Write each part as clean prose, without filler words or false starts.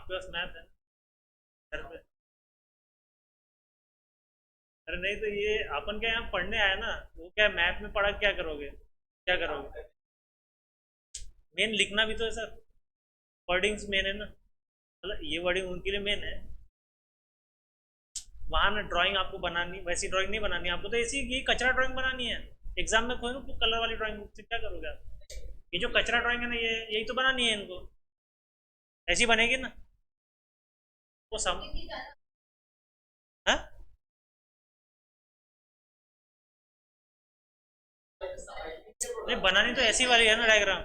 आपके पास मैप है घर पे? अरे नहीं तो ये अपन क्या यहाँ पढ़ने आए ना, वो क्या मैप में पढ़ा क्या करोगे, क्या करोगे? मेन लिखना भी तो है सर, वर्डिंग्स मेन है ना, मतलब ये वर्डिंग उनके लिए मेन है। वहां ना ड्राइंग आपको बनानी, वैसी ड्राइंग नहीं बनानी आपको, तो ऐसी ये कचरा ड्राइंग बनानी है। एग्जाम में खोए ना कलर वाली ड्राइंग से क्या करोगे आप? ये जो कचरा ड्राइंग है ना, ये यही तो बनानी है इनको, ऐसी बनेगी ना। वो सम हाँ? नहीं बनानी तो ऐसी वाली है ना डायग्राम।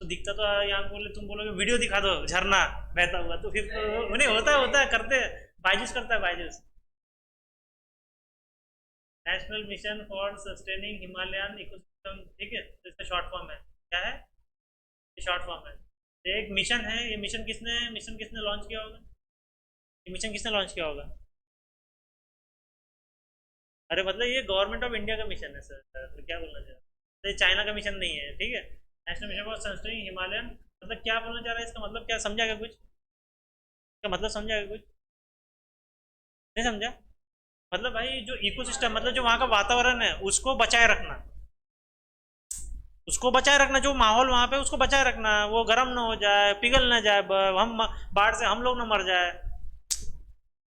तो दिखता तो यहाँ बोले, तुम बोलोगे वीडियो दिखा दो झरना बहता हुआ, तो फिर तो उन्हें होता है करते, बायजूस करता है Byju's. National mission for sustaining Himalayan ecosystem, ठीक है, तो इसका शॉर्ट फॉर्म है, क्या है? ये शॉर्ट फॉर्म है। तो एक मिशन है, ये मिशन किसने लॉन्च किया होगा? ये मिशन किसने लॉन्च किया होगा? अरे मतलब ये गवर्नमेंट ऑफ इंडिया का मिशन है सर, तो क्या बोलना चाह रहे हैं? तो ये चाइना का मिशन नहीं है, ठीक है। National mission for sustaining Himalayan, मतलब क्या बोलना चाह रहा है, इसका मतलब क्या समझा क्या कुछ? इसका मतलब समझा क्या कुछ? नहीं समझा? मतलब भाई जो इकोसिस्टम, मतलब जो वहाँ का वातावरण है उसको बचाए रखना, उसको बचाए रखना, जो माहौल वहाँ पे उसको बचाए रखना, वो गर्म ना हो जाए, पिघल ना जाए, हम बाढ़ से हम लोग ना मर जाए।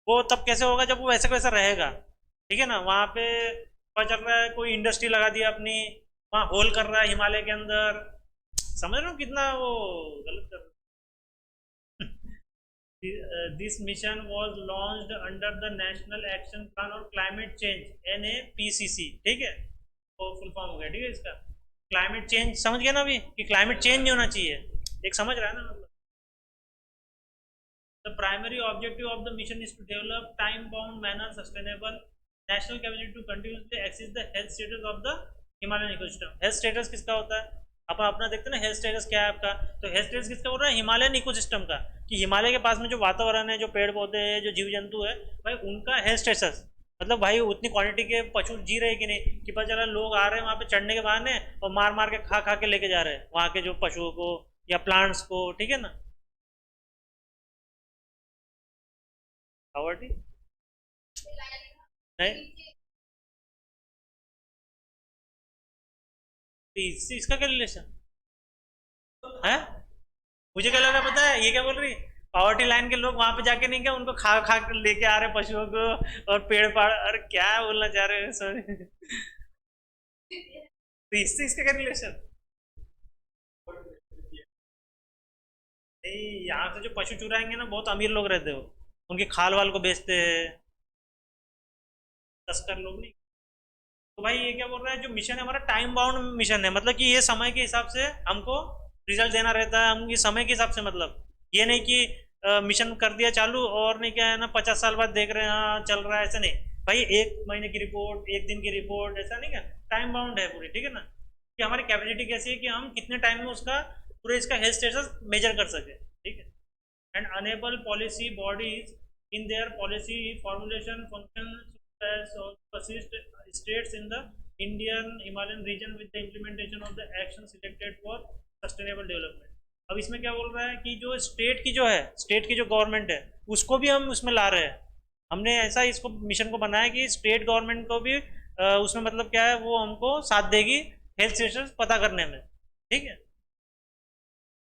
वो तब कैसे होगा जब वो वैसे का वैसा रहेगा, ठीक है ना। वहाँ पे पता चल रहा है कोई इंडस्ट्री लगा दिया अपनी, वहाँ होल कर रहा है हिमालय के अंदर, समझ रहे हो कितना वो गलत कर रहा है। This mission was launched under the national action plan और क्लाइमेट चेंज NAPCC, ठीक है, वो फुल फॉर्म हो गया, ठीक है इसका। क्लाइमेट चेंज समझ गया ना अभी, कि क्लाइमेट चेंज नहीं होना चाहिए, एक समझ रहा है ना मतलब। The primary objective of the mission is to develop time-bound manner sustainable national capacity to continuously access the health status of the Himalayan ecosystem. Health status किसका होता है? अपन अपना देखते हैं ना, हेल्थ स्टेटस क्या है आपका? तो हेल्थ स्टेटस किसका बोल रहा है? हिमालयन इकोसिस्टम का, कि हिमालय के पास में जो वातावरण है, जो पेड़ पौधे हैं, जो जीव जंतु है, भाई उनका हेल्थ स्टेटस, मतलब भाई उतनी क्वांटिटी के पशु जी रहे कि नहीं, कि पता चला लोग आ रहे हैं वहाँ पे चढ़ने के बहाने और मार मार के खा खा के लेके जा रहे हैं वहाँ के जो पशुओं को या प्लांट्स को, ठीक है ना। पावर्टी नहीं, तो इससे इसका क्या रिलेशन है? मुझे क्या लगा पता है, ये क्या बोल रही, पावर्टी लाइन के लोग वहां पे जाके नहीं, क्या उनको खा खा कर लेके आ रहे पशुओं को और पेड़ पाड़, अरे क्या बोलना चाह रहे हैं, सॉरी। तो इससे इसका क्या रिलेशन? नहीं, यहाँ से जो पशु चुराएंगे ना, बहुत अमीर लोग रहते हो, उनकी खाल वाल को बेचते हैं, तस्कर लोग नहीं। तो भाई ये क्या बोल रहा है, जो मिशन है हमारा टाइम बाउंड मिशन है, मतलब कि ये समय के हिसाब से हमको रिजल्ट देना रहता है, हम ये समय के हिसाब से, मतलब ये नहीं कि मिशन कर दिया चालू और नहीं क्या है ना, 50 साल बाद देख रहे हैं हाँ चल रहा है, ऐसा नहीं। भाई 1 महीने की रिपोर्ट, 1 दिन की रिपोर्ट, ऐसा नहीं, क्या टाइम बाउंड है पूरी, ठीक है ना। कि हमारी कैपेसिटी कैसी है कि हम कितने टाइम में उसका पूरे इसका हेल्थ स्टेटस मेजर कर सके, ठीक है। And enable policy bodies in their policy formulation functions as assist states in the Indian Himalayan region with the implementation of the action selected for sustainable development. अब इसमें क्या बोल रहा है कि जो स्टेट की जो है, स्टेट की जो गवर्नमेंट है, उसको भी हम उसमें ला रहे हैं। हमने ऐसा इसको मिशन को बनाया कि स्टेट गवर्नमेंट को भी उसमें मतलब क्या है, वो हमको साथ देगी हेल्थ स्टेटस पता करने में, ठीक है।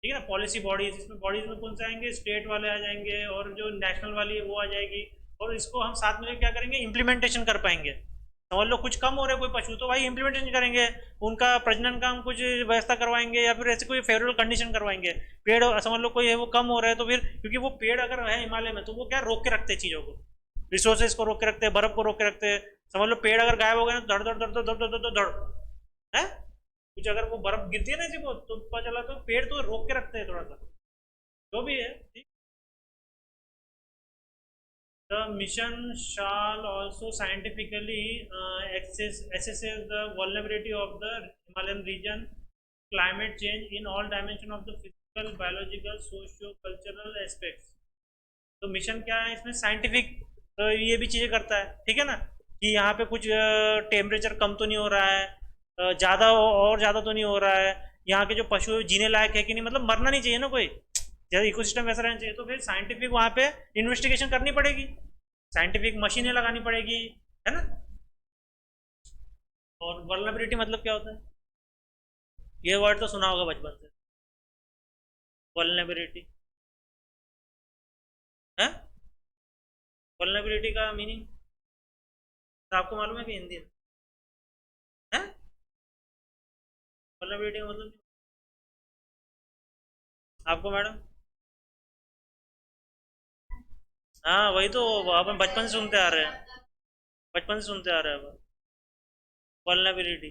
ठीक है ना, पॉलिसी बॉडीज, इसमें बॉडीज में कौन से आएंगे, स्टेट वाले आ जाएंगे और जो नेशनल वाली है वो आ जाएगी, और इसको हम साथ में क्या करेंगे, इम्प्लीमेंटेशन कर पाएंगे। समझ लो कुछ कम हो रहा है कोई पशु, तो भाई इम्प्लीमेंटेशन करेंगे, उनका प्रजनन का हम कुछ व्यवस्था करवाएंगे या फिर ऐसे कोई फेवरेबल कंडीशन करवाएंगे। पेड़ समझ लो कोई है वो कम हो रहा है, तो फिर क्योंकि वो पेड़ अगर है हिमालय में, तो वो क्या रोक के रखते हैं चीज़ों को, रिसोर्सेज को रोक के रखते हैं, बर्फ को रोक के रखते हैं। समझ लो पेड़ अगर गायब हो गए तो धड़ धड़ धड़ धड़ धड़ धड़ धड़ धड़ है, कुछ अगर वो बर्फ गिरती है ना ऐसी बहुत, तो पता चला तो पेड़ तो रोक के रखते हैं थोड़ा सा, जो भी है, ठीक। The mission shall also scientifically assesses the vulnerability of the Himalayan region, climate change in all dimensions of the physical, biological, socio-cultural aspects. तो मिशन क्या है इसमें, साइंटिफिक ये भी चीज़ें करता है, ठीक है ना, कि यहाँ पे कुछ टेम्परेचर कम तो नहीं हो रहा है, ज़्यादा और ज़्यादा तो नहीं हो रहा है, यहाँ के जो पशु जीने लायक है कि नहीं, मतलब मरना नहीं चाहिए ना कोई, जब इकोसिस्टम वैसा रहना चाहिए, तो फिर साइंटिफिक वहाँ पे इन्वेस्टिगेशन करनी पड़ेगी, साइंटिफिक मशीनें लगानी पड़ेगी, है ना। और वर्नरेबिलिटी मतलब क्या होता है, ये वर्ड तो सुना होगा बचपन से, वर्नरेबिलिटी है, वर्नरेबिलिटी का मीनिंग आपको मालूम है कि हिंदी है, वर्नरेबिलिटी का मतलब आपको मैडम। हाँ वही तो, अपन बचपन से सुनते आ रहे हैं, बचपन से सुनते आ रहे हैं, वर्नरेबिलिटी।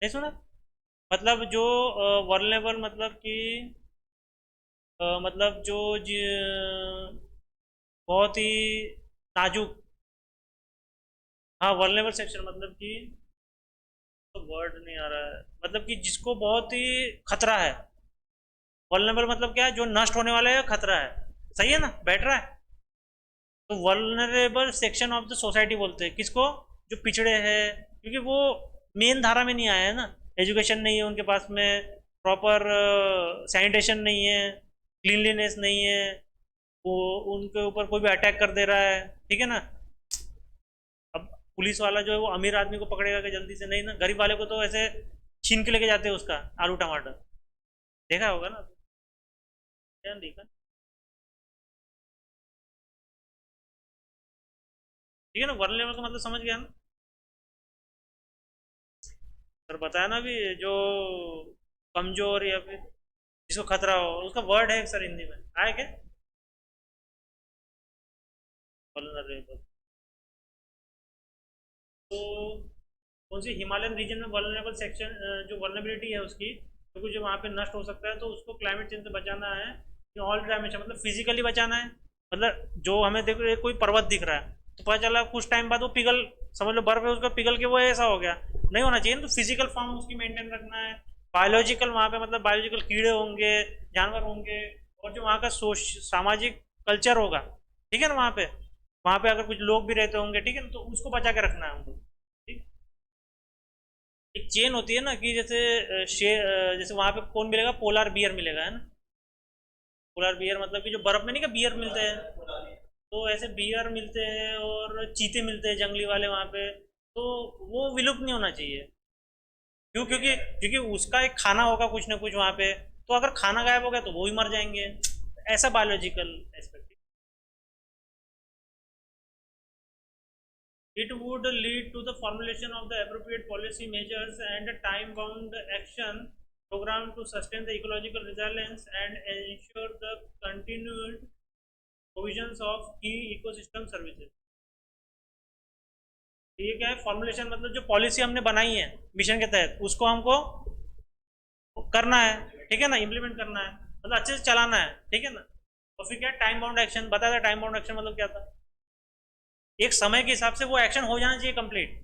नहीं सुना, मतलब जो वर्नेबल मतलब कि मतलब जो बहुत ही नाजुक, हाँ वर्नेबल सेक्शन मतलब कि, तो वर्ड नहीं आ रहा है, मतलब कि जिसको बहुत ही खतरा है, वर्नेबल मतलब क्या है, जो नष्ट होने वाला है, खतरा है, सही है ना, बैठ रहा है, तो vulnerable section of the society बोलते हैं किसको, जो पिछड़े हैं, क्योंकि वो मेन धारा में नहीं आया है ना, एजुकेशन नहीं है उनके पास में, प्रॉपर सैनिटेशन नहीं है, क्लीनलीनेस नहीं है, वो उनके ऊपर कोई भी अटैक कर दे रहा है, ठीक है ना। अब पुलिस वाला जो है वो अमीर आदमी को पकड़ेगा कि जल्दी से, नहीं ना, गरीब वाले को तो ऐसे छीन के लेके जाते हैं उसका आलू टमाटर, देखा होगा ना, क्या देखा, ठीक है ना, वर्नरेबल का मतलब समझ गया ना, सर बताया ना अभी, जो कमजोर या फिर जिसको खतरा हो, उसका वर्ड है सर हिंदी में आया क्या, वल्नरेबल, तो कौन सी हिमालयन रीजन में वल्नरेबल सेक्शन, जो वल्नरेबिलिटी है उसकी, तो कुछ जो वहाँ पे नष्ट हो सकता है, तो उसको क्लाइमेट चेंज से बचाना है, ऑल डायमेंशन मतलब फिजिकली बचाना है, मतलब जो हमें देखो एक कोई पर्वत दिख रहा है, तो पता चला कुछ टाइम बाद वो पिघल, समझ लो बर्फ है उसका पिघल के वो ऐसा हो गया, नहीं होना चाहिए ना, तो फिजिकल फॉर्म उसकी मेंटेन रखना है, बायोलॉजिकल वहाँ पे मतलब बायोलॉजिकल कीड़े होंगे, जानवर होंगे, और जो वहाँ का सामाजिक कल्चर होगा, ठीक है ना, वहाँ पे अगर कुछ लोग भी रहते होंगे, ठीक है ना, तो उसको बचा के रखना है हमको, ठीक। एक चेन होती है ना कि जैसे जैसे वहां पे कौन मिलेगा, पोलार बियर मिलेगा, है ना, पोलार बियर मतलब कि जो बर्फ में नहीं का बियर मिलते हैं, तो ऐसे बियर मिलते हैं और चीते मिलते हैं जंगली वाले वहां पे, तो वो विलुप्त नहीं होना चाहिए, क्यों, क्योंकि क्योंकि उसका एक खाना होगा कुछ ना कुछ वहां पे, तो अगर खाना गायब हो गया तो वो भी मर जाएंगे, ऐसा biological aspect. It would lead to the formulation of the appropriate policy measures and a time-bound action program to sustain the ecological resilience and ensure the continued provisions of key ecosystem services. ये क्या है formulation, मतलब जो policy हमने बनाई है mission के तहत, उसको हमको करना है, ठीक है ना, इम्प्लीमेंट करना है, मतलब अच्छे से चलाना है, ठीक है ना। और फिर क्या टाइम बाउंड एक्शन बताया था, टाइम बाउंड एक्शन मतलब क्या था, एक समय के हिसाब से वो एक्शन हो जाना चाहिए कंप्लीट,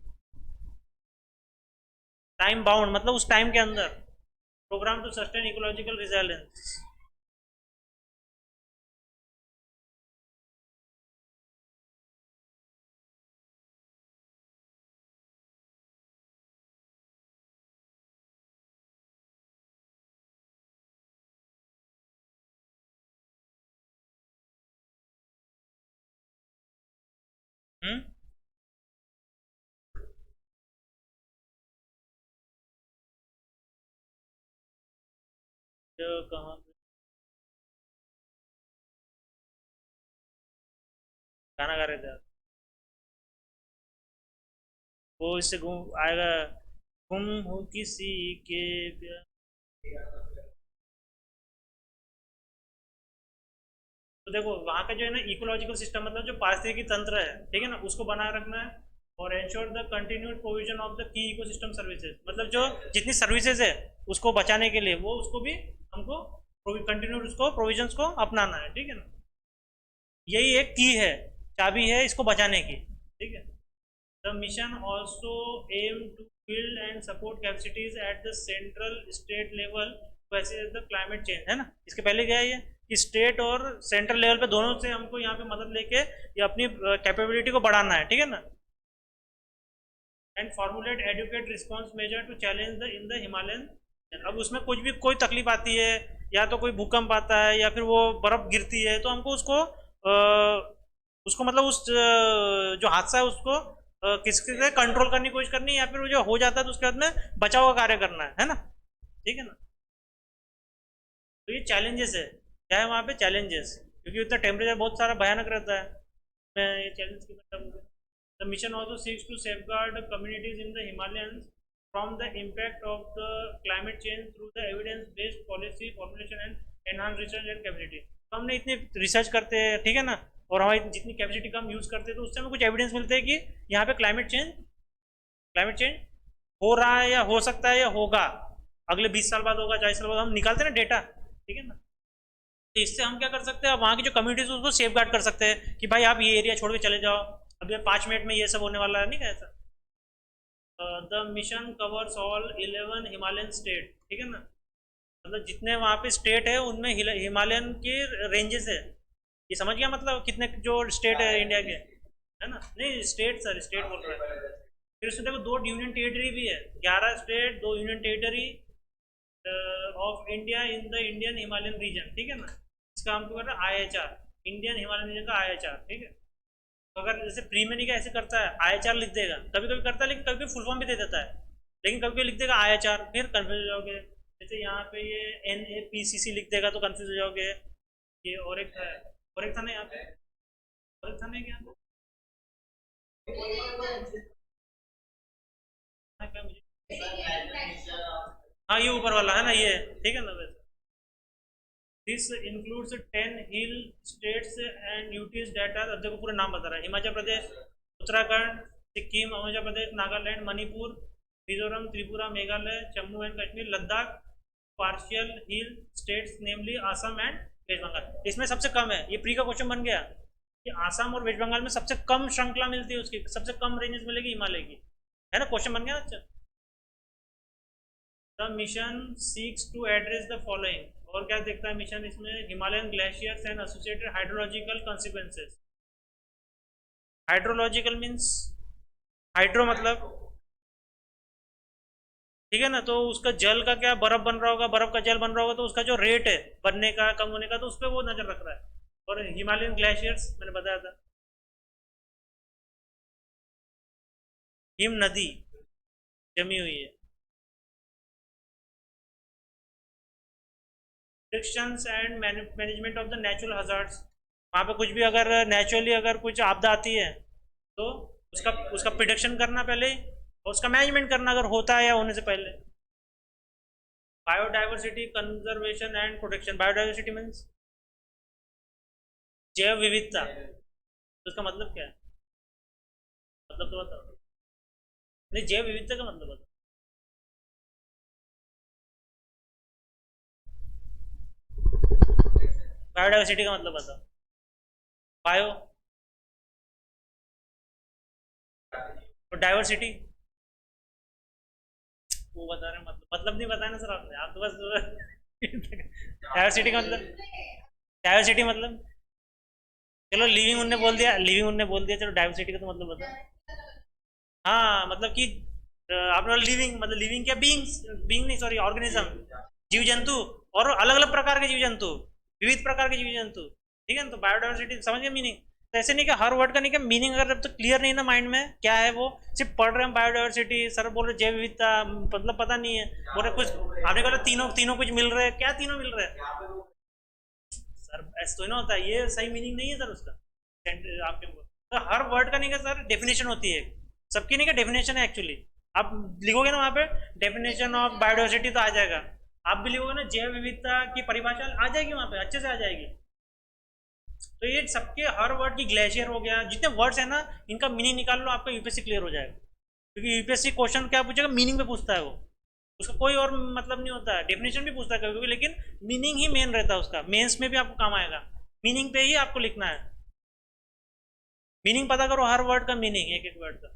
टाइम बाउंड मतलब उस टाइम के अंदर, programme to sustain ecological resilience. Hmm, तो कहाँ पे गाना गा रहे थे आप? वो इससे घूम आएगा, गुम हो किसी के प्यार। तो देखो वहाँ का जो है ना इकोलॉजिकल सिस्टम मतलब जो पारिस्थितिकी तंत्र है, ठीक है ना, उसको बनाए रखना है, और ensure the continued provision of the key ecosystem services, मतलब जो जितनी सर्विसेज है उसको बचाने के लिए वो उसको भी हमको कंटिन्यूड उसको प्रोविजंस को अपनाना है, ठीक है ना, यही एक की है, चाबी है इसको बचाने की, ठीक है। The mission also aim to build and support capacities at the central state level to assess the climate change, है ना, इसके पहले क्या है ये, कि स्टेट और सेंट्रल लेवल पे दोनों से हमको यहाँ पे मदद लेके ये अपनी कैपेबिलिटी को बढ़ाना है, ठीक है ना। And formulate adequate response measure to challenge the in the Himalayan. अब उसमें कुछ भी कोई तकलीफ आती है या तो कोई भूकंप आता है या फिर वो बर्फ गिरती है तो हमको उसको मतलब जो हादसा है उसको किसके से कंट्रोल करने की कोशिश करनी है, या फिर वो जो हो जाता है तो उसके बाद में बचाव का कार्य करना है ना, ठीक है ना। तो ये चैलेंजेस है, क्या है वहाँ पे चैलेंजेस, क्योंकि उतना टेम्परेचर बहुत सारा भयानक रहता है। मैं ये चैलेंज की मतलब the mission also seeks to safeguard communities in the Himalayas from the impact of the climate change through the evidence based policy formulation and enhance research and capacity. तो हमने इतनी रिसर्च करते हैं, ठीक है ना, और हमारी जितनी कैपेसिटी का हम यूज़ करते हैं तो उससे हमें कुछ एविडेंस मिलते हैं कि यहाँ पे क्लाइमेट चेंज हो रहा है या हो सकता है या होगा, अगले 20 साल बाद होगा, 40 साल बाद, हम निकालते हैं ना डेटा, ठीक है ना। तो इससे हम क्या कर सकते हैं, वहाँ की जो कम्युनिटीज उसको सेफ गार्ड कर सकते हैं कि भाई आप ये एरिया छोड़ के चले जाओ, अभी 5 मिनट में ये सब होने वाला है, नहीं कैसा। The mission covers all 11 Himalayan state, ठीक है ना, मतलब जितने वहाँ पे स्टेट है उनमें हिमालयन के रेंजेस है। ये समझ गया मतलब कितने जो स्टेट है इंडिया के, है ना, नहीं स्टेट सर, स्टेट बोल रहा है। फिर उसमें देखो 2 यूनियन टेरिटरी भी है, 11 state 2 union territory of India in the Indian Himalayan region, ठीक है ना। इसका हमको कर रहा है IHR, इंडियन हिमालयन रीजन का IHR, ठीक है। तो अगर जैसे प्री में नहीं का ऐसे करता है IHR लिख देगा, कभी कभी करता है लेकिन कभी फुल फॉर्म भी दे देता है, लेकिन कभी कभी लिख देगा IHR, फिर कन्फ्यूज हो जाओगे। जैसे यहाँ पे ये NAPCC लिख देगा तो कन्फ्यूज हो जाओगे। ये और एक था, और एक था ना यहाँ पे, और एक था ना क्या, हाँ, क्या मुझे, हाँ ये ऊपर वाला है ना ये, ठीक है ना। वैसे this includes 10 hill states and UTs that are, देखो पूरा नाम बता रहा है, Himachal Pradesh, Uttarakhand, Sikkim, Arunachal Pradesh, Nagaland, Manipur, Mizoram, Tripura, Meghalaya, Jammu and Kashmir, Ladakh, partial hill states namely Assam and West Bengal. इसमें सबसे कम है, ये प्री का क्वेश्चन बन गया कि आसाम और वेस्ट बंगाल में सबसे कम श्रृंखला मिलती है, उसकी सबसे कम रेंजेस मिलेगी हिमालय की, है ना, क्वेश्चन बन गया। अच्छा, the mission seeks to address the following, और क्या देखता है मिशन इसमें, Himalayan glaciers and associated hydrological consequences. Hydrological means hydro मतलब, ठीक है ना, तो उसका जल का क्या, बर्फ बन रहा होगा, बर्फ का जल बन रहा होगा तो उसका जो रेट है बनने का कम होने का तो उस पर वो नजर रख रहा है। और हिमालयन ग्लेशियर्स मैंने बताया था, हिम नदी जमी हुई है। Restrictions and management of the natural hazards, वहाँ पे कुछ भी अगर नेचुरली अगर कुछ आपदा आती है तो उसका उसका प्रिडिक्शन करना पहले और उसका मैनेजमेंट करना अगर होता है या होने से पहले। Biodiversity conservation and protection, biodiversity means जैव विविधता, तो उसका मतलब क्या है, मतलब तो बताओ, नहीं जैव विविधता का मतलब बताओ। बायोडाइवर्सिटी का मतलब बताओ, बायो और डाइवर्सिटी वो बता रहे हैं, मतलब नहीं बताया ना सर आपने, आप तो बस डाइवर्सिटी का मतलब, डाइवर्सिटी मतलब, चलो लिविंग उनने बोल दिया, लिविंग उनने बोल दिया, चलो डाइवर्सिटी का तो मतलब बता। हाँ मतलब कि आपने लिविंग मतलब लिविंग क्या, बीइंग्स, बीइंग नहीं सॉरी, ऑर्गेनिज्म, जीव जंतु, और अलग अलग प्रकार के जीव जंतु, विविध प्रकार के जीव जंतु, ठीक है ना। तो बायोडाइवर्सिटी समझ गए मीनिंग। तो ऐसे नहीं कि हर वर्ड का नहीं कि मीनिंग अगर जब तक क्लियर नहीं ना माइंड में क्या है, वो सिर्फ पढ़ रहे हैं बायोडाइवर्सिटी, सर बोल रहे जैव विविधता, मतलब पता नहीं है, बोल रहे कुछ आपने कहा तीनों तीनों कुछ मिल रहे हैं, क्या तीनों मिल रहे हैं सर, ऐसा तो ना होता है, ये सही मीनिंग नहीं है सर उसका, आपके तो हर वर्ड का नहीं का सर डेफिनेशन होती है, सबकी नहीं का डेफिनेशन है एक्चुअली। आप लिखोगे ना वहाँ पे डेफिनेशन ऑफ बायोडाइवर्सिटी तो आ जाएगा, आप भी लिखोगे ना जैव विविधता की परिभाषा आ जाएगी वहाँ पे, अच्छे से आ जाएगी। तो ये सबके हर वर्ड की, ग्लेशियर हो गया, जितने वर्ड्स है ना इनका मीनिंग निकाल लो, आपका यूपीएससी क्लियर हो जाएगा, क्योंकि यूपीएससी क्वेश्चन क्या पूछेगा, मीनिंग पे पूछता है वो, उसका कोई और मतलब नहीं होता है, डेफिनेशन भी पूछता है कभी कभी, लेकिन मीनिंग ही मेन रहता है उसका, मेंस में भी आपको काम आएगा, मीनिंग पे ही आपको लिखना है, मीनिंग पता करो हर वर्ड का मीनिंग, एक एक वर्ड का।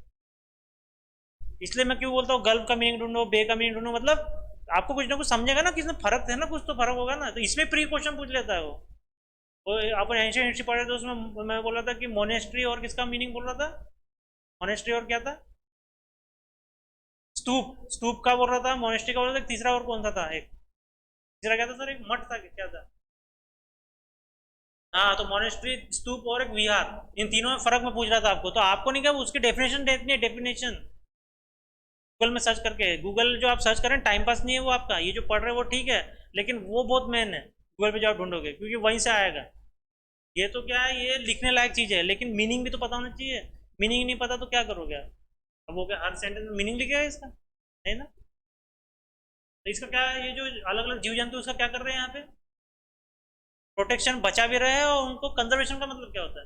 इसलिए मैं क्यों बोलता हूँ गल्फ का मीनिंग ढूंढो, बे का मीनिंग ढूंढो, मतलब आपको कुछ ना कुछ समझेगा ना, किसमें फर्क है ना, कुछ तो फर्क होगा ना, तो इसमें प्री क्वेश्चन पूछ लेता है वो, वो अपन एंशियंट हिस्ट्री पढ़ रहे थे, उसमें मैं बोल रहा था कि मोनेस्ट्री और किसका मीनिंग बोल रहा था, मोनेस्ट्री और क्या था, स्तूप, स्तूप का बोल रहा था, मोनेस्ट्री का बोल रहा था, तीसरा और कौन सा था, एक तीसरा क्या था सर, एक मठ था क्या था। हाँ तो मोनेस्ट्री, स्तूप और एक विहार, इन तीनों में फर्क मैं पूछ रहा था आपको, तो आपको नहीं क्या उसकी डेफिनेशन देखनी है, डेफिनेशन गूगल में सर्च करके, गूगल जो आप सर्च करें टाइम पास नहीं है वो आपका, ये जो पढ़ रहे हैं वो ठीक है, लेकिन वो बहुत मेन है, गूगल पे जाओ ढूंढोगे क्योंकि वहीं से आएगा। ये तो क्या है, ये लिखने लायक चीज़ है, लेकिन मीनिंग भी तो पता होना चाहिए, मीनिंग नहीं पता तो क्या करोगे आप, अब वो क्या हर सेंटेंस में मीनिंग लिखेगा इसका, है ना। तो इसका क्या है, ये जो अलग अलग जीव जंतु उसका क्या कर रहे हैं यहाँ पे, प्रोटेक्शन, बचा भी रहे हैं, और उनको कंजर्वेशन का मतलब क्या होता है,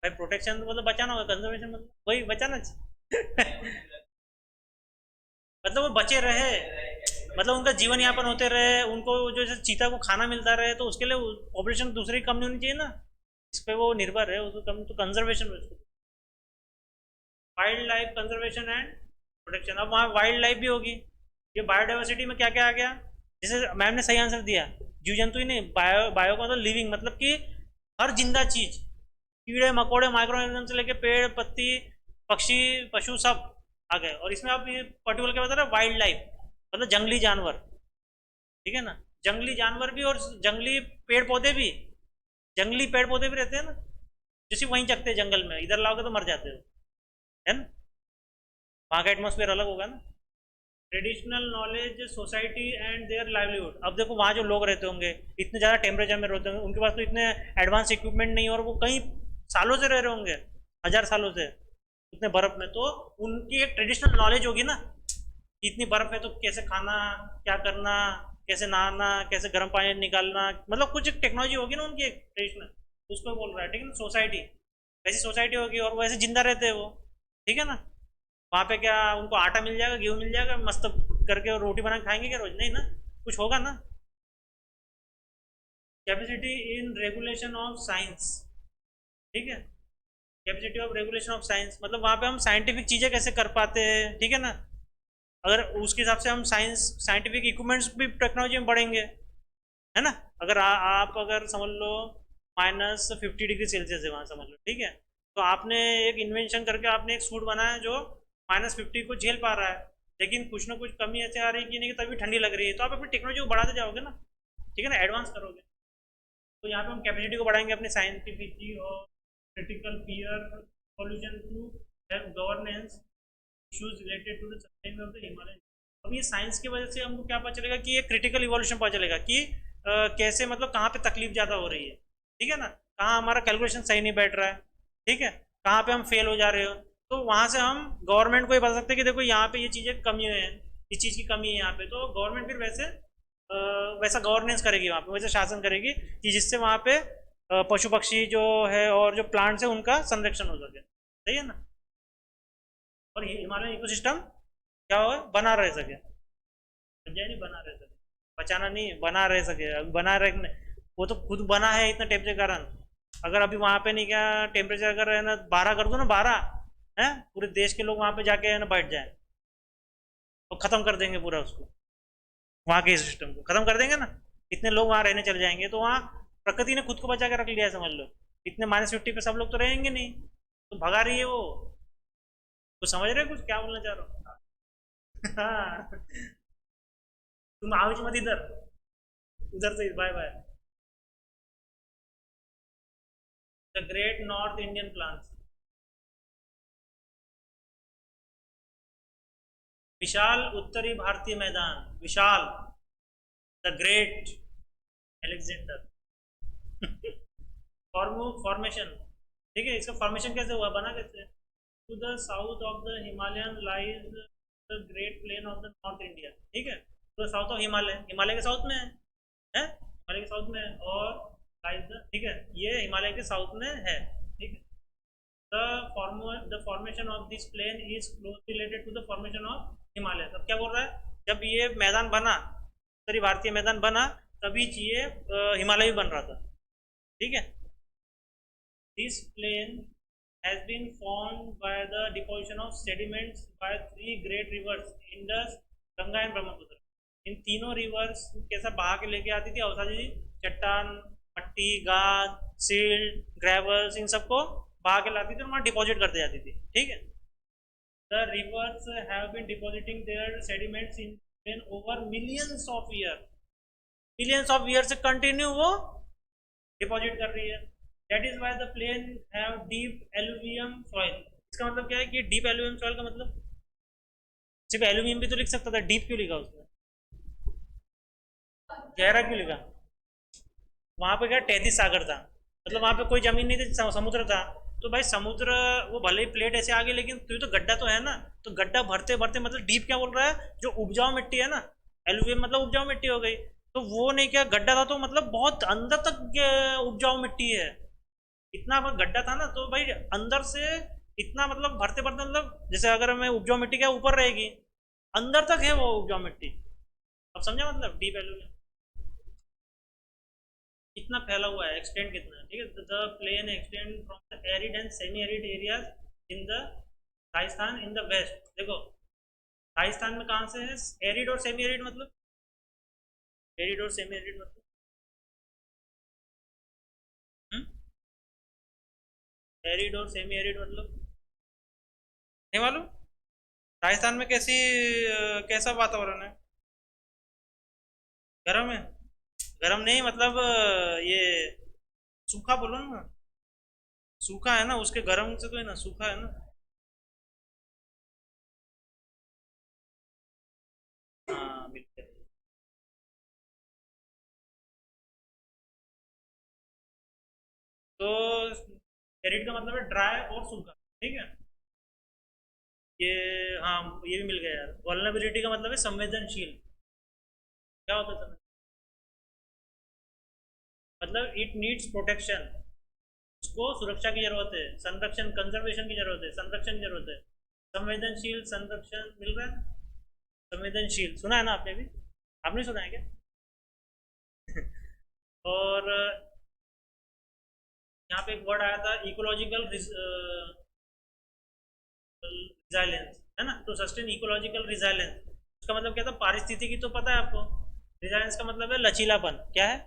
भाई प्रोटेक्शन तो मतलब बचाना होगा, कंजर्वेशन मतलब वही बचाना मतलब वो बचे रहे, मतलब उनका जीवन यापन होते रहे, उनको जो जैसे चीता को खाना मिलता रहे, तो उसके लिए पॉपुलेशन दूसरी कम नहीं होनी चाहिए ना, इस पे वो निर्भर है, उसको कम तो conservation, wild life conservation and protection. अब वहाँ वाइल्ड लाइफ भी होगी, ये बायोडाइवर्सिटी में क्या क्या आ गया, जैसे मैम ने सही आंसर दिया, जीव जंतु ही नहीं, बायो, बायो का मतलब लिविंग, मतलब कि हर जिंदा चीज, कीड़े मकोड़े माइक्रो ऑर्गेनिज्म से लेके पेड़ पत्ती पक्षी पशु सब आ गए, और इसमें आप ये पर्टिकुलर क्या बता रहे हैं, वाइल्ड लाइफ मतलब जंगली जानवर, ठीक है ना, जंगली जानवर भी और जंगली पेड़ पौधे भी, जंगली पेड़ पौधे भी रहते हैं ना, जैसे वहीं जगते हैं जंगल में, इधर लाओगे तो मर जाते हो, है ना, वहाँ का एटमोसफेयर अलग होगा ना। Traditional knowledge society and their livelihood, अब देखो वहाँ जो लोग रहते होंगे इतने ज़्यादा टेम्परेचर में रहते होंगे, उनके पास तो इतने एडवांस इक्विपमेंट नहीं है, और वो कई सालों से रह रहे होंगे, हजार सालों से इतने बर्फ में, तो उनकी एक ट्रेडिशनल नॉलेज होगी ना, इतनी बर्फ है तो कैसे खाना, क्या करना, कैसे नहाना, कैसे गर्म पानी निकालना, मतलब कुछ टेक्नोलॉजी होगी ना उनकी एक ट्रेडिशनल, उसको बोल रहा है, ठीक है ना, सोसाइटी, वैसी सोसाइटी होगी, और वो ऐसे जिंदा रहते हैं वो, ठीक है ना। वहाँ पे क्या उनको आटा मिल जाएगा, गेहूँ मिल जाएगा, मस्त करके और रोटी बना के खाएंगे क्या रोज, नहीं ना, कुछ होगा ना। Capacity in regulation of science, ठीक है, capacity of regulation of science, मतलब वहाँ पे हम साइंटिफिक चीज़ें कैसे कर पाते हैं, ठीक है ना, अगर उसके हिसाब से हम साइंस साइंटिफिक इक्विपमेंट्स भी टेक्नोलॉजी में बढ़ेंगे, है ना। अगर आप अगर समझ लो -50 डिग्री सेल्सियस है वहाँ, समझ लो, ठीक है, तो आपने एक इन्वेंशन करके आपने एक सूट बनाया जो -50 को झेल पा रहा है, लेकिन कुछ ना कुछ कमी ऐसे आ रही है कि नहीं कि तभी ठंडी लग रही है, तो आप अपनी टेक्नोलॉजी को बढ़ाते जाओगे ना, ठीक है ना, एडवांस करोगे, तो यहाँ पे हम कैपेसिटी को बढ़ाएंगे अपनी साइंटिफिक और critical fear solution to help governance issues related to the sustaining of the Himalaya. अब ये साइंस की वजह से हमको क्या पता चलेगा कि ये क्रिटिकल इवोल्यूशन पता चलेगा कि कैसे, मतलब कहाँ पे तकलीफ ज़्यादा हो रही है, ठीक है ना, कहाँ हमारा कैलकुलेशन सही नहीं बैठ रहा है, ठीक है, कहाँ पे हम फेल हो जा रहे हो, तो वहाँ से हम गवर्नमेंट को ये बता सकते हैं कि देखो यहाँ पे ये चीज़ें कमी है, इस चीज़ की कमी है यहाँ पे, तो गवर्नमेंट फिर वैसे वैसा गवर्नेंस करेगी वहाँ पे, वैसे शासन करेगी कि जिससे वहाँ पे पशु पक्षी जो है और जो प्लांट्स है उनका संरक्षण हो सके, सही है ना, और हिमालयन इकोसिस्टम क्या हो बना रह सके, समझा नहीं, बना रह सके, बचाना नहीं, बना रह सके, अभी बना रखने, वो तो खुद बना है इतना टेम्परेचर के कारण, अगर अभी वहाँ पे नहीं क्या टेम्परेचर अगर है ना 12 कर दो ना, 12 है, पूरे देश के लोग वहाँ पे जाके है ना बैठ जाए, और ख़त्म कर देंगे पूरा उसको, वहाँ के सिस्टम को ख़त्म कर देंगे ना, इतने लोग वहाँ रहने चले जाएंगे, तो वहाँ प्रकृति ने खुद को बचा के रख लिया है, समझ लो, इतने -50 पे सब लोग तो रहेंगे नहीं, तो भगा रही है वो, कुछ समझ रहे हो कुछ क्या बोलना चाह रहा हूँ। हाँ, तुम आओ मत इधर, उधर से bye bye. The great north Indian plants, विशाल उत्तरी भारतीय मैदान, विशाल, द ग्रेट एलेक्जेंडर। फॉर्मेशन, ठीक है, इसका फॉर्मेशन कैसे हुआ, बना कैसे, to the south of the Himalayan lies the great plain of the north India, ठीक है, तो साउथ ऑफ हिमालय, हिमालय के साउथ में है हिमालय के साउथ में है, और लाइज द, ठीक है, ये हिमालय के साउथ में है, ठीक है, the formation of this plain is closely related to the formation of Himalaya. तब क्या बोल रहा है, जब ये मैदान बना, उत्तरी भारतीय मैदान बना, तभी ये हिमालय भी बन रहा था, ठीक है। This plain has been formed by the deposition of sediments by three great rivers Indus, Ganga and Brahmaputra, इन तीनों रिवर्स कैसा बहा के लेके आती थी अवसादी चट्टान मट्टी, गाद, सील्ड, ग्रेवल्स, इन सबको बहा के लाती थी और वहाँ डिपॉजिट करते जाती थी, ठीक है। The rivers have been depositing their sediments in over millions of year, millions of year से कंटिन्यू वो डिपॉजिट कर रही है। That is why the plain have deep alluvium soil. इसका मतलब क्या है कि डीप एलुवियम सॉइल का मतलब सिर्फ एल्यूमिनियम भी तो लिख सकता था, डीप क्यों लिखा उसने, गहरा क्यों लिखा। वहां पे क्या 33 सागर था, मतलब वहां पे कोई जमीन नहीं थी, समुद्र था। तो भाई समुद्र, वो भले ही प्लेट ऐसे आ गई लेकिन तो गड्ढा तो है ना। तो गड्ढा भरते भरते मतलब डीप क्या बोल रहा है, जो उपजाऊ मिट्टी है ना, एलुवियम मतलब उपजाऊ मिट्टी हो गई। तो वो नहीं, क्या गड्ढा था तो मतलब बहुत अंदर तक उपजाऊ मिट्टी है। इतना गड्ढा था ना, तो भाई अंदर से इतना मतलब भरते भरते, मतलब जैसे अगर मैं उपजाऊ मिट्टी क्या ऊपर रहेगी, अंदर तक है वो उपजाऊ मिट्टी। अब समझा मतलब डीप एलुवियम कितना फैला हुआ है, एक्सटेंड कितना है, ठीक है। The plain extend from the arid and semi arid areas in the Rajasthan in the west. देखो राजस्थान में कहाँ से है एरिड और सेमी एरिड मतलब, एरिड और सेमी एरिड मतलब एरिड और सेमी एरिड मतलब नहीं मालूम। राजस्थान में कैसी कैसा वातावरण है, गर्म है। गर्म नहीं मतलब ये सूखा बोलो ना, सूखा है ना, उसके गर्म से तो है ना, सूखा है ना। हाँ बिल्कुल। तो एरिड का मतलब है ड्राई और सूखा, ठीक है। ये, हाँ ये भी मिल गया यार। वल्नरेबिलिटी का मतलब है संवेदनशील। क्या होता है मतलब इट नीड्स प्रोटेक्शन, उसको सुरक्षा की जरूरत है, संरक्षण कंजर्वेशन की जरूरत है, संरक्षण की जरूरत है। संवेदनशील संरक्षण मिल रहा है। संवेदनशील सुना है ना आपने भी, आपने सुना है क्या? और यहाँ पे एक वर्ड आया था इकोलॉजिकल रिजाइलेंस, है ना। टू सस्टेन इकोलॉजिकल रिजाइलेंस, उसका मतलब क्या था, पारिस्थितिकी तो पता है आपको। रिजाइलेंस का मतलब है लचीलापन, क्या है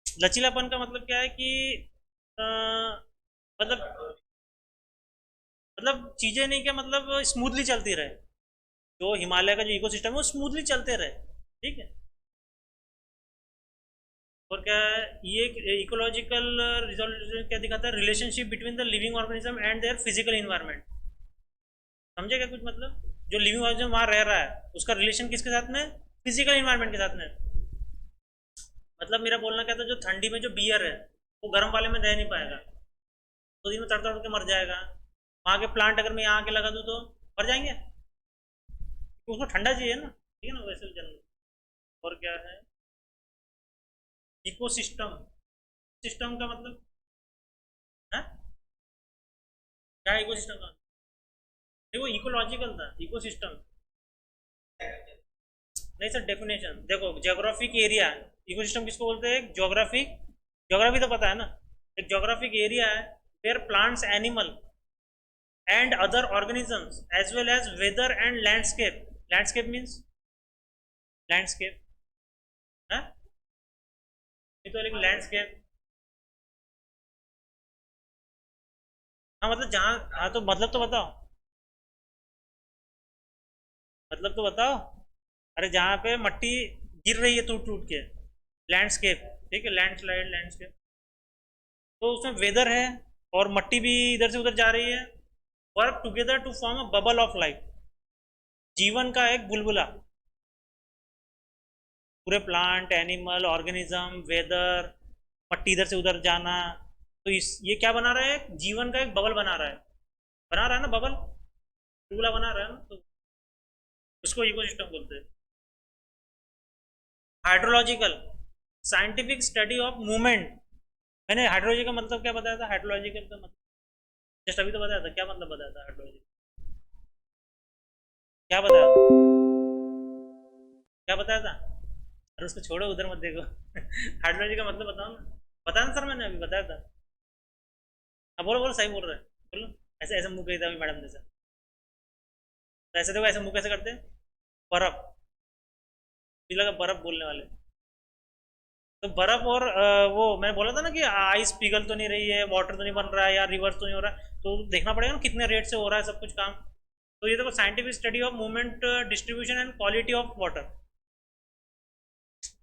लचीलापन का मतलब क्या है कि अ, मतलब चीजें नहीं, क्या मतलब स्मूथली चलती रहे। जो हिमालय का जो इकोसिस्टम है वो स्मूथली चलते रहे, ठीक है। और क्या है ये इकोलॉजिकल रिजोल्यूशन क्या दिखाता है, relationship between the living organism and their physical environment. समझे क्या कुछ मतलब, जो लिविंग ऑर्गेनिज्म वहां रह रहा है उसका रिलेशन किसके साथ में, फिजिकल इन्वायरमेंट के साथ में। मतलब मेरा बोलना क्या था, जो ठंडी में जो बियर है वो गर्म वाले में रह नहीं पाएगा, तो दिन में तड़ तड़ के मर जाएगा। वहाँ के प्लांट अगर मैं यहाँ आके लगा दूँ तो मर जाएंगे, क्योंकि उसको ठंडा चाहिए ना, ठीक है ना, वैसे जनरल। और क्या है इकोसिस्टम, सिस्टम का मतलब है क्या, इकोसिस्टम का देखो इकोलॉजिकल था इकोसिस्टम। नहीं सर, डेफिनेशन देखो, ज्योग्राफिक एरिया, इकोसिस्टम किसको बोलते हैं, ज्योग्राफिक, ज्योग्राफी तो पता है ना। एक ज्योग्राफिक एरिया है where plants animal and other organisms as well as weather and landscape, landscape means landscape है, ये तो लेकिन लैंडस्केप, हाँ मतलब जहाँ, हाँ तो मतलब तो बताओ, मतलब तो बताओ। अरे जहाँ पे मट्टी गिर रही है टूट टूट के, लैंडस्केप, ठीक है, लैंडस्लाइड लैंडस्केप। तो उसमें वेदर है और मट्टी भी इधर से उधर जा रही है, work together to form a bubble of life, जीवन का एक बुलबुला। पूरे प्लांट एनिमल ऑर्गेनिज्म वेदर, मट्टी इधर से उधर जाना, तो इस ये क्या बना रहा है, जीवन का एक बबल बना रहा है, बना रहा है ना बबल, चूल्हा बना रहा है ना, तो उसको इकोसिस्टम बोलते हैं। Hydrological, scientific study of movement. मैंने हाइड्रोलॉजी का मतलब क्या बताया था, हाइड्रोलॉजिकल का मतलब जस्ट अभी तो बताया था, क्या मतलब बताया था हाइड्रोलॉजी, क्या बताया था, क्या बताया था। अरे उसको छोड़ो, उधर मत देखो। हाइड्रोलॉजी का मतलब बताओ ना, बताया ना सर, मैंने अभी बताया था। हाँ बोलो बोलो, सही बोल रहे हैं, बोलो। ऐसे ऐसे मुंह कही था अभी मैडम ने सर, तो ऐसे देखो, ऐसे मुंह कैसे करते हैं, बर्फ, मुझे लगा बर्फ बोलने वाले। तो बर्फ और वो मैंने बोला था ना कि आइस पिघल तो नहीं रही है, वाटर तो नहीं बन रहा है या रिवर्स तो नहीं हो रहा है, तो देखना पड़ेगा ना कितने रेट से हो रहा है सब कुछ काम। तो ये देखो, scientific study of movement, distribution and quality of water.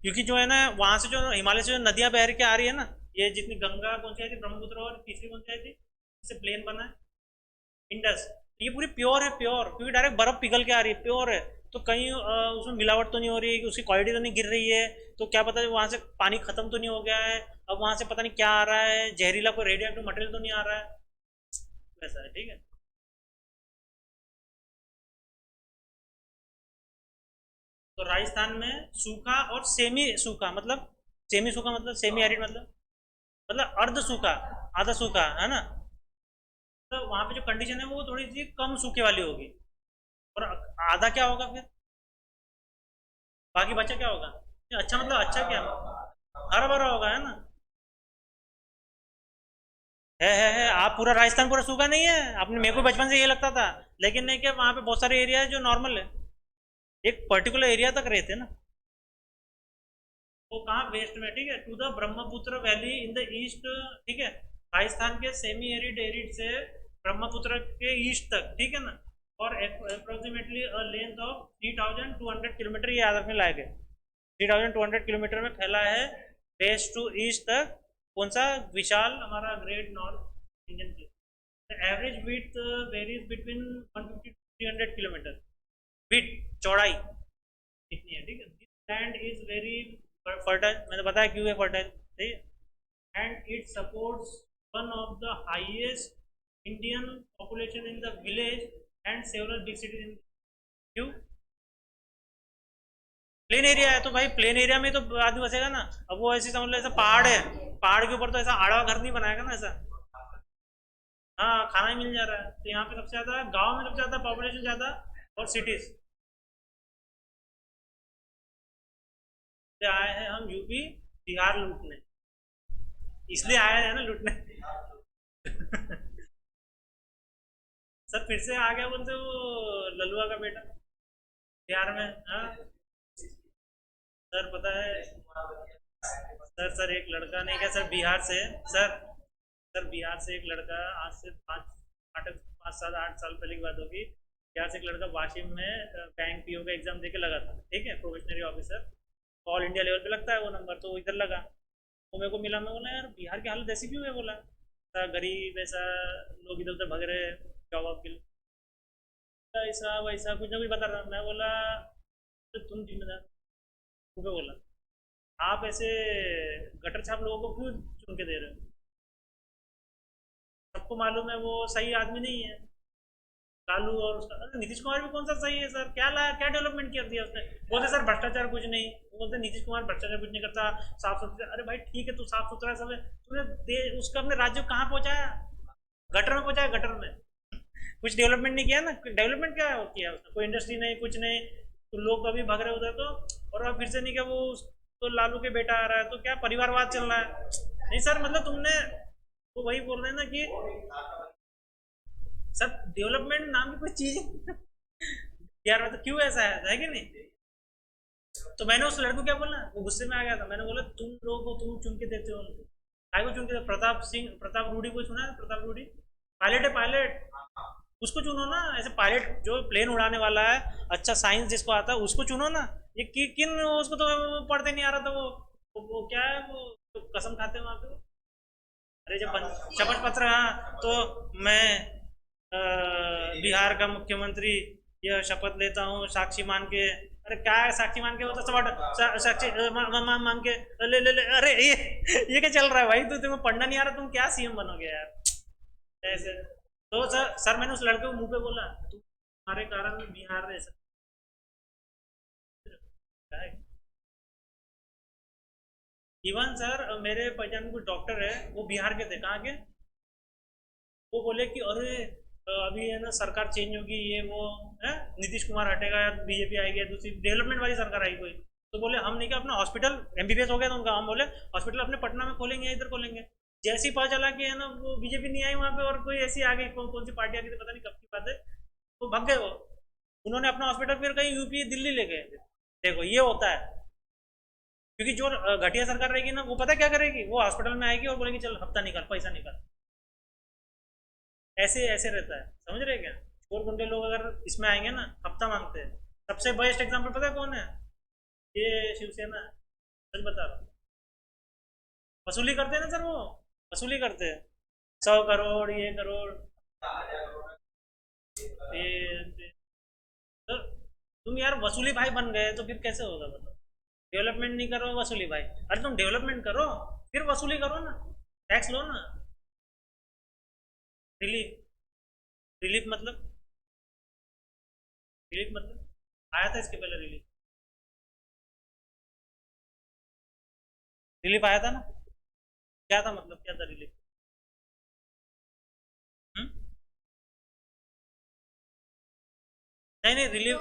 क्योंकि जो है ना, वहां से जो हिमालय से जो नदियां बह के आ रही है ना, ये जितनी गंगा कौन सी आई थी, ब्रह्मपुत्र, और तीसरी कौन सी आई थी जिससे प्लेन बना है, इंडस। ये पूरी प्योर है, प्योर, क्योंकि डायरेक्ट बर्फ पिघल के आ रही है, प्योर है। तो कहीं उसमें मिलावट तो नहीं हो रही है, उसकी क्वालिटी तो नहीं गिर रही है। तो क्या पता वहां से पानी खत्म तो नहीं हो गया है, अब वहां से पता नहीं क्या आ रहा है, जहरीला कोई रेडियो एक्टिव मटेरियल तो नहीं आ रहा है। वैसा है, ठीक है। तो राजस्थान में सूखा और सेमी सूखा मतलब, सेमी सूखा मतलब सेमी एरिड मतलब अर्ध सूखा, आधा सूखा है ना। तो वहां पे जो कंडीशन है वो थोड़ी सी कम सूखे वाली होगी। और आधा क्या होगा फिर, बाकी बचा क्या होगा? अच्छा मतलब अच्छा क्या, हरा भरा होगा, है ना। है, आप पूरा राजस्थान पूरा सूखा नहीं है, आपने, मेरे को बचपन से ये लगता था। लेकिन नहीं, क्या वहाँ पे बहुत सारे एरिया है जो नॉर्मल है, एक पर्टिकुलर एरिया तक रहते हैं ना। वो कहाँ, वेस्ट में, ठीक है, to the Brahmaputra valley in the east, ठीक है। राजस्थान के सेमी एरिड एरिड से ब्रह्मपुत्र के ईस्ट तक, ठीक है ना। और approximately a length of 3200 kilometre, ये याद रखने लायक है। 3200 किलोमीटर में फैला है, वेस्ट टू ईस्ट तक। कौन सा विशाल हमारा great north Indian plate. Average width varies between 150 to 300 kilometre, width, चौड़ाई कितनी है, ठीक है। लैंड इज वेरी फर्टाइल, मैंने बताया क्यों है फर्टाइल, ठीक है। And it supports one of the highest Indian population in the village and several big cities in, क्यों? प्लेन एरिया है, तो भाई प्लेन एरिया में तो आदमी बसेगा ना। अब वो ऐसी समझ लो, ऐसा पहाड़ है, पहाड़ के ऊपर तो ऐसा आड़ा घर नहीं बनाएगा ना ऐसा। हाँ, खाना ही मिल जा रहा है। तो यहाँ पे सबसे ज्यादा गांव में सबसे ज्यादा पॉपुलेशन ज्यादा, और सिटीज से आए हैं हम यूपी बिहार लूटने, इसलिए आए हैं ना लूटने। सर फिर से आ गया बोलते वो ललुआ का बेटा बिहार में, हाँ। सर पता है, सर एक लड़का नहीं क्या सर, बिहार से, सर सर बिहार से एक लड़का, आज से 5 7 8 साल पहले की बात होगी। बिहार से एक लड़का वाशिम में बैंक पीओ का एग्जाम देके लगा था, ठीक है, probationary officer. All India level पे लगता है वो नंबर, तो वो इधर लगा। वो मेरे को मिला, मैं बोला यार बिहार की हालत ऐसी क्यों है, बोला ऐसा गरीब, ऐसा लोग इधर उधर भग रहे जॉब वॉब के लिए, ऐसा वैसा कुछ ना कुछ बता रहा। मैं बोला तो तुम जिम्मेदार, मुझे बोला आप ऐसे गटर छाप लोगों को क्यों चुन के दे रहे हो? सबको मालूम है वो सही आदमी नहीं है, लालू और उसका, अरे नीतीश कुमार भी कौन सा सही है सर, क्या लाया, क्या डेवलपमेंट कर दिया उसने? बोलते सर भ्रष्टाचार कुछ नहीं, वो बोलते नीतीश कुमार भ्रष्टाचार कुछ नहीं करता, साफ सुथरा। अरे भाई ठीक है, तू साफ सुथरा सब है, तूने उसका अपने राज्य को कहाँ पहुंचाया? गटर में पहुंचाया, गटर में। कुछ डेवलपमेंट नहीं किया ना, डेवलपमेंट क्या किया उसने? कोई इंडस्ट्री नहीं, कुछ नहीं। तो लोग अभी भाग रहे उधर, तो और अब फिर से नहीं, क्या वो तो लालू के बेटा आ रहा है, तो क्या परिवारवाद चल रहा है? नहीं सर, मतलब तुमने, वो वही बोल रहे हैं ना कि सब डेवलपमेंट नाम की कोई चीज यार, मतलब क्यों ऐसा है कि नहीं? तो मैंने उस लड़के को क्या बोला, वो गुस्से में आ गया था, मैंने बोला तुम लोगों को तुम चुन के देते हो उनको, काय को चुन के? प्रताप सिंह, प्रताप रूडी को सुना है? प्रताप रूडी पायलट है, पायलट, उसको चुनो ना। ऐसे पायलट जो प्लेन उड़ाने वाला है, अच्छा साइंस जिसको आता है उसको चुनो ना। ये किन, उसको तो पढ़ते नहीं आ रहा था वो क्या है वो, तो कसम खाते हैं वहां पे। अरे जब शपथ पत्र, हाँ, तो मैं बिहार का मुख्यमंत्री यह शपथ लेता हूँ साक्षी मान के। अरे क्या है साक्षी मान के, वो तो साक्षी मान के ले ले ले। अरे ये क्या चल रहा है भाई, तुम्हें पढ़ना नहीं आ रहा, तुम क्या सीएम बनोगे यार ऐसे? तो सर मैंने उस लड़के को मुंह पे बोला, तुम्हारे कारण बिहार ऐसा है। इवन सर मेरे पहचान में कुछ डॉक्टर है, वो बिहार के थे, कहाँ के, वो बोले कि अरे अभी है ना सरकार चेंज होगी, ये वो है, नीतीश कुमार हटेगा, बीजेपी आएगी, दूसरी डेवलपमेंट वाली सरकार आएगी कोई। तो बोले हम नहीं, क्या अपना हॉस्पिटल एमबीबीएस हो गया तो उनका, हम बोले हॉस्पिटल अपने पटना में खोलेंगे या इधर खोलेंगे। जैसे ही पता चला कि है ना वो बीजेपी नहीं आई वहाँ पे, और कोई ऐसी आ गई, कौन सी पार्टी आ गई तो पता नहीं कब की बात है, तो भाग गए वो। उन्होंने अपना हॉस्पिटल फिर कहीं यूपी दिल्ली ले गए। देखो ये होता है, क्योंकि जो घटिया सरकार रहेगी ना, वो पता क्या करेगी, वो हॉस्पिटल में आएगी और बोलेगी चल हफ्ता निकाल, पैसा निकाल। ऐसे ऐसे रहता है, समझ रहे क्या। चोर गुंडे लोग अगर इसमें आएंगे ना, हफ्ता मांगते हैं। सबसे बेस्ट एग्जाम्पल पता है कौन है, ये शिवसेना। सच बता रहा हूँ, वसूली करते हैं ना सर, वो वसूली करते हैं। 100 करोड़, ये करोड़, ये तो तुम यार वसूली भाई बन गए तो फिर कैसे होगा बताओ। डेवलपमेंट नहीं करो, वसूली भाई। अरे तुम डेवलपमेंट करो, फिर वसूली करो ना, टैक्स लो ना। रिलीफ, रिलीफ मतलब, रिलीफ मतलब आया था इसके पहले रिलीफ, रिलीफ आया था ना। क्या था मतलब, क्या था रिलीफ। हम्म? नहीं नहीं रिलीफ,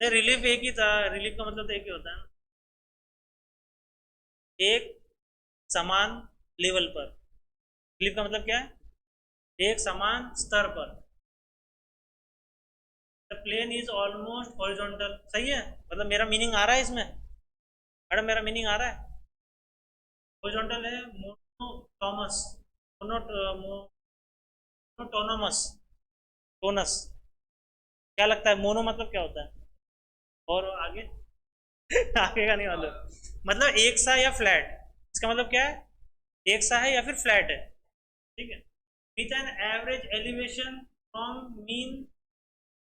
नहीं रिलीफ एक ही था। रिलीफ का मतलब तो एक ही होता है ना, एक समान लेवल पर। रिलीफ का मतलब क्या है, एक समान स्तर पर। The plain is almost horizontal, सही है। मतलब मेरा मीनिंग आ रहा है इसमें, मैडम मेरा मीनिंग आ रहा है। हॉरिजॉन्टल है मोनोटोमस, मोनोटोनोमस, टोनस। क्या लगता है मोनो मतलब क्या होता है, और आगे आगे का नहीं मतलब एक सा या फ्लैट। इसका मतलब क्या है, एक सा है या फिर फ्लैट है, ठीक है। With an average elevation from mean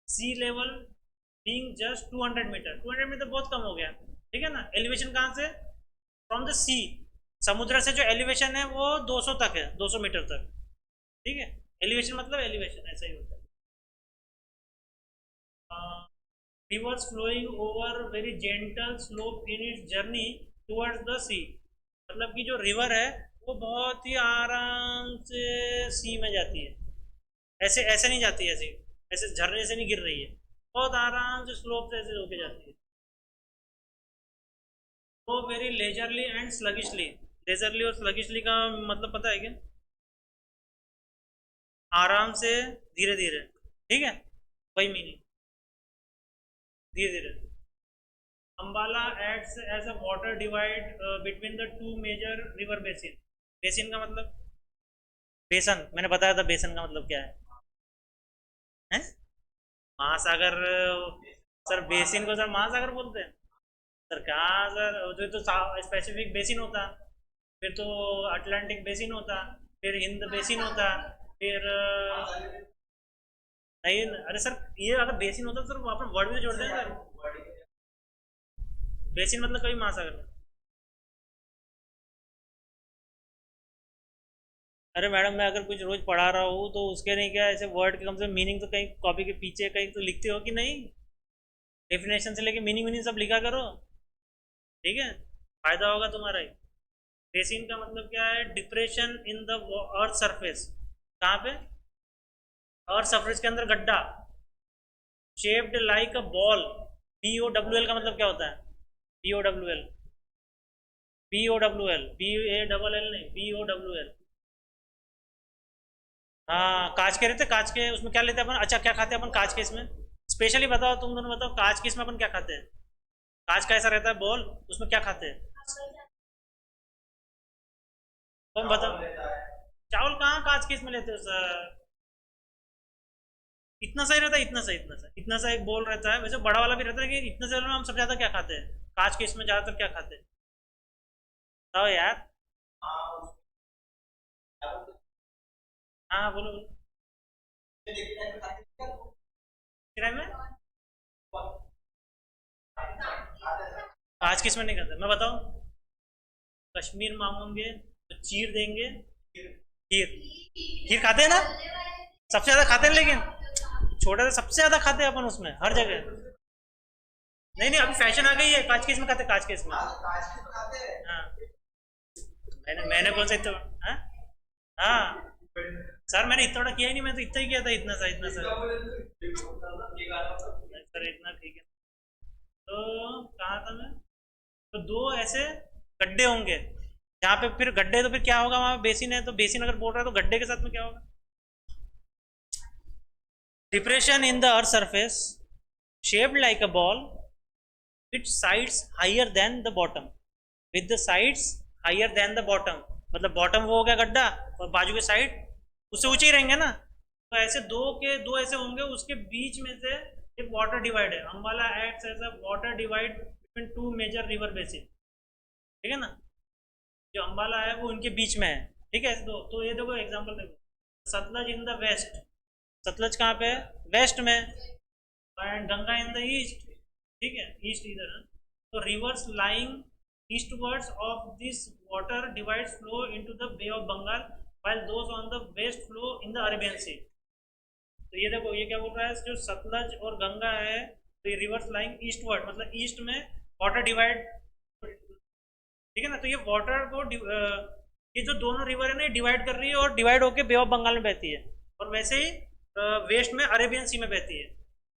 sea level being just 200 metre. 200 metre बहुत कम हो गया, ठीक है ना। एलिवेशन कहाँ से, फ्रॉम द सी, समुद्र से जो एलिवेशन है वो 200 तक है, 200 मीटर तक, ठीक है। एलिवेशन मतलब एलिवेशन, ऐसा ही होता है। rivers flowing over very gentle slope in its journey towards the sea। मतलब कि जो रिवर है वो बहुत ही आराम से सी में जाती है। ऐसे ऐसे नहीं जाती है, ऐसे ऐसे झरने से नहीं गिर रही है, बहुत आराम से स्लोप से ऐसे होके जाती है। तो वेरी लेजरली एंड स्लगिशली। लेजरली और स्लगिशली का मतलब पता है क्या, आराम से, धीरे धीरे, ठीक है, वही मीनिंग, धीरे धीरे। Ambala acts as a water divide between the two major river basin। Basin का मतलब, बेसन मैंने बताया था, बेसन का मतलब क्या है? महासागर। सर बेसिन को सर महासागर बोलते हैं। सर कहाँ सर, जो तो स्पेसिफिक बेसिन होता, फिर तो अटलांटिक बेसिन होता, फिर हिंद बेसिन होता, फिर नहीं। अरे सर ये अगर बेसिन होता तो सर वहाँ पर वर्ड भी जोड़ दें सर। बेसिन मतलब कभी महासागर नहीं। अरे मैडम मैं अगर कुछ रोज पढ़ा रहा हूँ तो उसके नहीं क्या, ऐसे वर्ड के कम से कम मीनिंग तो कहीं कॉपी के पीछे कहीं तो लिखते हो कि नहीं। डेफिनेशन से लेके मीनिंग मीनिंग सब लिखा करो, ठीक है, फायदा होगा तुम्हारा ही। बेसिन का मतलब क्या है, depression in the earth surface. कहाँ पे, अर्थ सरफेस के अंदर गड्ढा। Shaped like a ball. B O W L का मतलब क्या होता है, B O W L, B O W L, B A double L नहीं, बी ओ डब्ल्यू एल। हाँ कांच के रहते, कांच के उसमें क्या लेते हैं अपन, अच्छा क्या खाते हैं अपन कांच के इसमें, स्पेशली बताओ, तुम दोनों बताओ कांच के इसमें अपन क्या खाते हैं। कांच का ऐसा रहता है बॉल, उसमें क्या खाते हैं, तुम बताओ। चावल कहाँ कांच के इसमें लेते हो सर। इतना सही रहता है, इतना सही, इतना सा, इतना सा एक बॉल रहता है, वैसे बड़ा वाला भी रहता है, लेकिन इतना सा में हम सबसे ज्यादा क्या खाते हैं, कांच के इसमें ज्यादातर क्या खाते हैं, बताओ यार। हाँ बोलो बोलो। किराए में, कांच के इसमें नहीं खाते, मैं बताऊँ। कश्मीर मांगोगे तो चीर देंगे, खीर, खीर खाते हैं ना, सबसे ज्यादा खाते हैं, लेकिन छोटा सा सबसे ज्यादा खाते हैं अपन उसमें हर जगह। नहीं नहीं अभी फैशन आ गई है, कांच के इसमें खाते हैं, कांच के इसमें। हाँ मैंने कौन सा इतना, हाँ हाँ सर मैंने इतना बड़ा किया ही नहीं, मैं तो इतना ही किया था, इतना सा, इतना सा सर, इतना ठीक है। तो कहाँ था मैं, तो दो ऐसे गड्ढे होंगे, जहाँ पे फिर गड्ढे तो फिर क्या होगा, वहां बेसिन है, तो बेसिन अगर बोल रहा है तो गड्ढे के साथ में क्या होगा, depression in the earth surface shaped like a ball, its sides higher than the bottom। With the sides higher than the bottom, मतलब बॉटम वो हो गया गड्ढा और बाजू के साइड उससे ऊंचे ही रहेंगे ना। तो ऐसे दो के दो ऐसे होंगे, उसके बीच में से एक वाटर डिवाइड है। Ambala acts as a water divide between two major river basin, ठीक है ना। जो अम्बाला है वो उनके बीच में है, ठीक है। दो तो ये देखो एग्जांपल देखो, Sutlej in the west, Sutlej कहाँ पे है, वेस्ट में, and Ganga in the east, ठीक है, ईस्ट इधर है। तो rivers lying eastwards of this water divides flow into the bay of Bengal while those on the west flow in the Arabian Sea। तो ये देखो ये क्या बोल रहा है, जो सतलज और गंगा है तो ये रिवर्स लाइंग ईस्टवर्ड, मतलब ईस्ट में वाटर डिवाइड, ठीक है ना। तो ये वाटर को ये जो दोनों रिवर है ना डिवाइड कर रही है और डिवाइड होके बे ऑफ बंगाल में बहती है, और वैसे ही वेस्ट में अरेबियन सी में बहती है,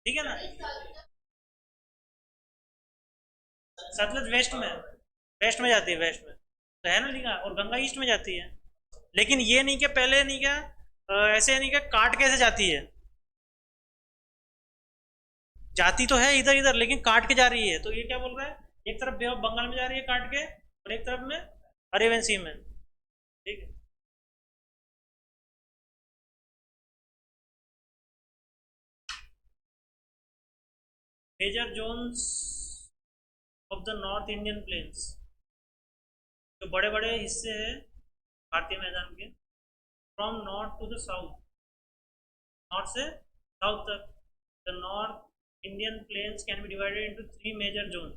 ठीक है ना। सतलज वेस्ट में जाती है, वेस्ट में तो है ना लिखा, और गंगा ईस्ट में जाती है। लेकिन ये नहीं कि पहले नहीं क्या ऐसे नहीं क्या काट कैसे जाती है, जाती तो है इधर इधर लेकिन काट के जा रही है। तो ये क्या बोल रहा है, एक तरफ बे ऑफ बंगाल में जा रही है काट के और एक तरफ में अरेबियन सी में, ठीक है। Major zones of the north Indian plains, जो बड़े बड़े हिस्से हैं भारतीय मैदान के, from north to the south, north से साउथ तक, the north Indian plains can be divided into 3 major zones.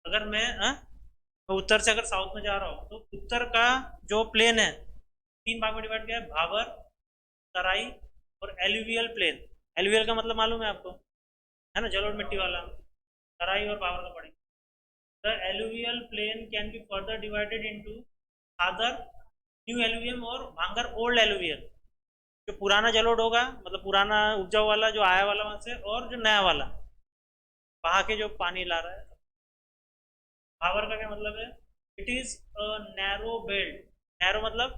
अगर मैं उत्तर से अगर साउथ में जा रहा हूँ तो उत्तर का जो प्लेन है 3 भाग में डिवाइड किया है, भाबर, तराई और एलुवियल प्लेन। एलुवियल का मतलब मालूम है आपको, है ना, जलोढ़ मिट्टी वाला। तराई और भाबर का पढ़ेंगे। The alluvial plain can be further divided into भादर न्यू एलुवियम और भांगर ओल्ड एलुवियल। जो पुराना जलोढ़ होगा मतलब पुराना उपजाऊ वाला जो आया वाला वहां से, और जो नया वाला बहा के जो पानी ला रहा है। भावर का क्या मतलब है, it is a narrow belt, narrow मतलब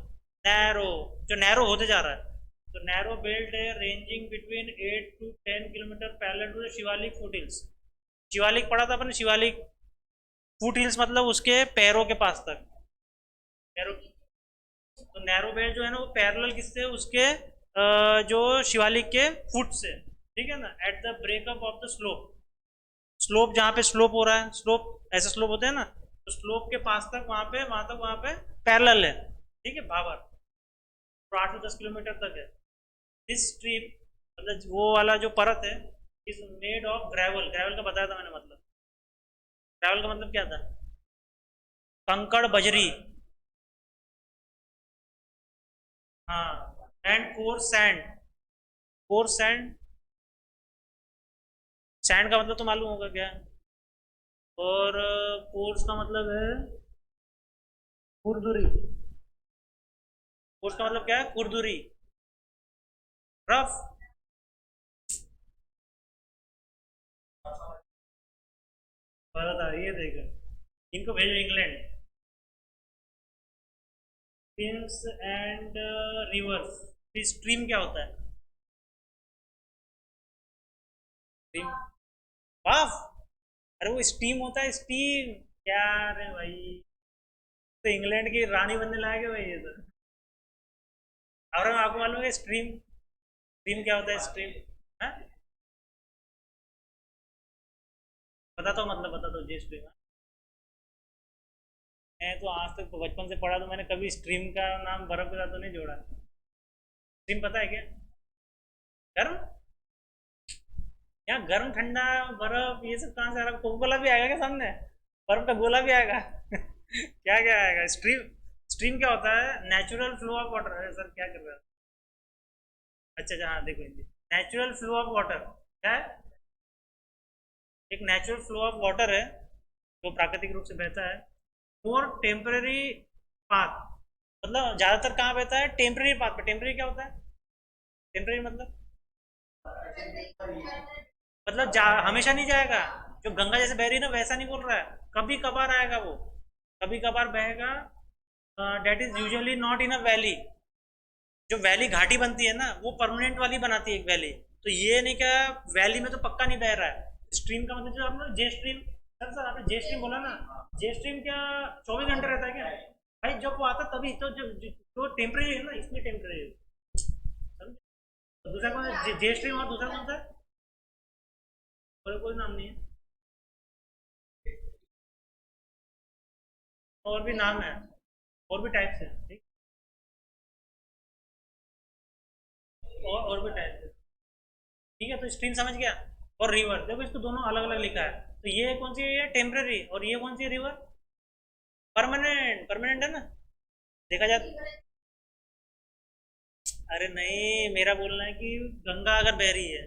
नैरो, जो नैरो होते जा रहा है। तो नैरो बेल्ट है ranging between 8 to 10 kilometres parallel to the Shivalik foot hills. Shivalik पढ़ा था अपने, शिवालिक फुट हिल्स मतलब उसके पैरों के पास तक, पैरों। तो नैरो बेल्ट जो है ना वो पैरेलल किससे, उसके जो शिवालिक के फुट से, ठीक है ना। At the breakup of the slope, slope जहाँ पे स्लोप हो रहा है, स्लोप ऐसे स्लोप होते हैं ना, तो स्लोप के पास तक वहां पे पैरेलल है, ठीक है, भावर। तो 8 से 10 किलोमीटर तक है। दिस स्ट्रीप मतलब वो वाला जो परत है is made of gravel, gravel का बताया था मैंने मतलब, ग्रेवल का मतलब क्या था, कंकड़ बजरी, हाँ, and coarse sand, coarse sand, sand का मतलब तो मालूम होगा क्या है, और कोर्स का मतलब है खुरदुरी, कोर्स का मतलब क्या है, खुरदुरी, रफ। बता ये देखो, इनको भेजो England. Streams and reverse, stream क्या होता है, स्ट्रीम, वाफ, अरे वो स्टीम होता है, स्टीम क्या रे भाई, तो इंग्लैंड की रानी बनने लायक है भाई ये तो। और आपको मालूम है स्ट्रीम, स्ट्रीम क्या होता है, स्ट्रीम, हाँ बता तो मतलब बता दो जी स्ट्रीम। मैं तो आज तक तो बचपन से पढ़ा तो मैंने कभी स्ट्रीम का नाम बर्फ के साथ तो नहीं जोड़ा। स्ट्रीम पता है क्या, गर्म, यहाँ गर्म ठंडा बर्फ ये सब कहाँ से आ रहा है, कोका कोला भी आएगा क्या सामने, बर्फ का गोला भी आएगा क्या क्या आएगा, स्ट्रीम, स्ट्रीम क्या होता है, नेचुरल फ्लो ऑफ वाटर। अरे सर क्या कर रहे हैं, अच्छा अच्छा हाँ देखो Hindi, natural flow of water क्या है, एक नेचुरल फ्लो ऑफ वाटर है जो प्राकृतिक रूप से बहता है, और टेम्पररी पाथ, मतलब ज्यादातर कहाँ बहता है, टेम्पररी पाथ पे। टेम्पररी क्या होता है, टेम्पररी मतलब हमेशा नहीं जाएगा, जो गंगा जैसे बह रही है ना वैसा नहीं बोल रहा है, कभी कभार आएगा वो, कभी कभार बहेगा। That is usually not in a valley, जो वैली घाटी बनती है ना वो परमानेंट वाली बनाती है एक वैली। तो ये नहीं क्या वैली में तो पक्का नहीं बह रहा है। स्ट्रीम का मतलब जो आप जे स्ट्रीम, सर आपने जे स्ट्रीम बोला ना, जे स्ट्रीम क्या 24 घंटे रहता है क्या? भाई जब वो आता तभी तो, जो टेम्परेरी है ना, इसमें टेम्परेरी है। दूसरा कौन है? जे स्ट्रीम, और दूसरा कौन सा है? कोई नाम नहीं है, और भी नाम है, और भी टाइप्स है, ठीक। और भी टाइप्स है, ठीक है। तो स्ट्रीम समझ गया। और रिवर देखो, इसको दोनों अलग अलग लिखा है। तो ये कौन सी है? टेम्परेरी। और ये कौन सी है? रिवर। परमानेंट, परमानेंट है ना, देखा जाए। अरे नहीं, मेरा बोलना है कि गंगा अगर बह रही है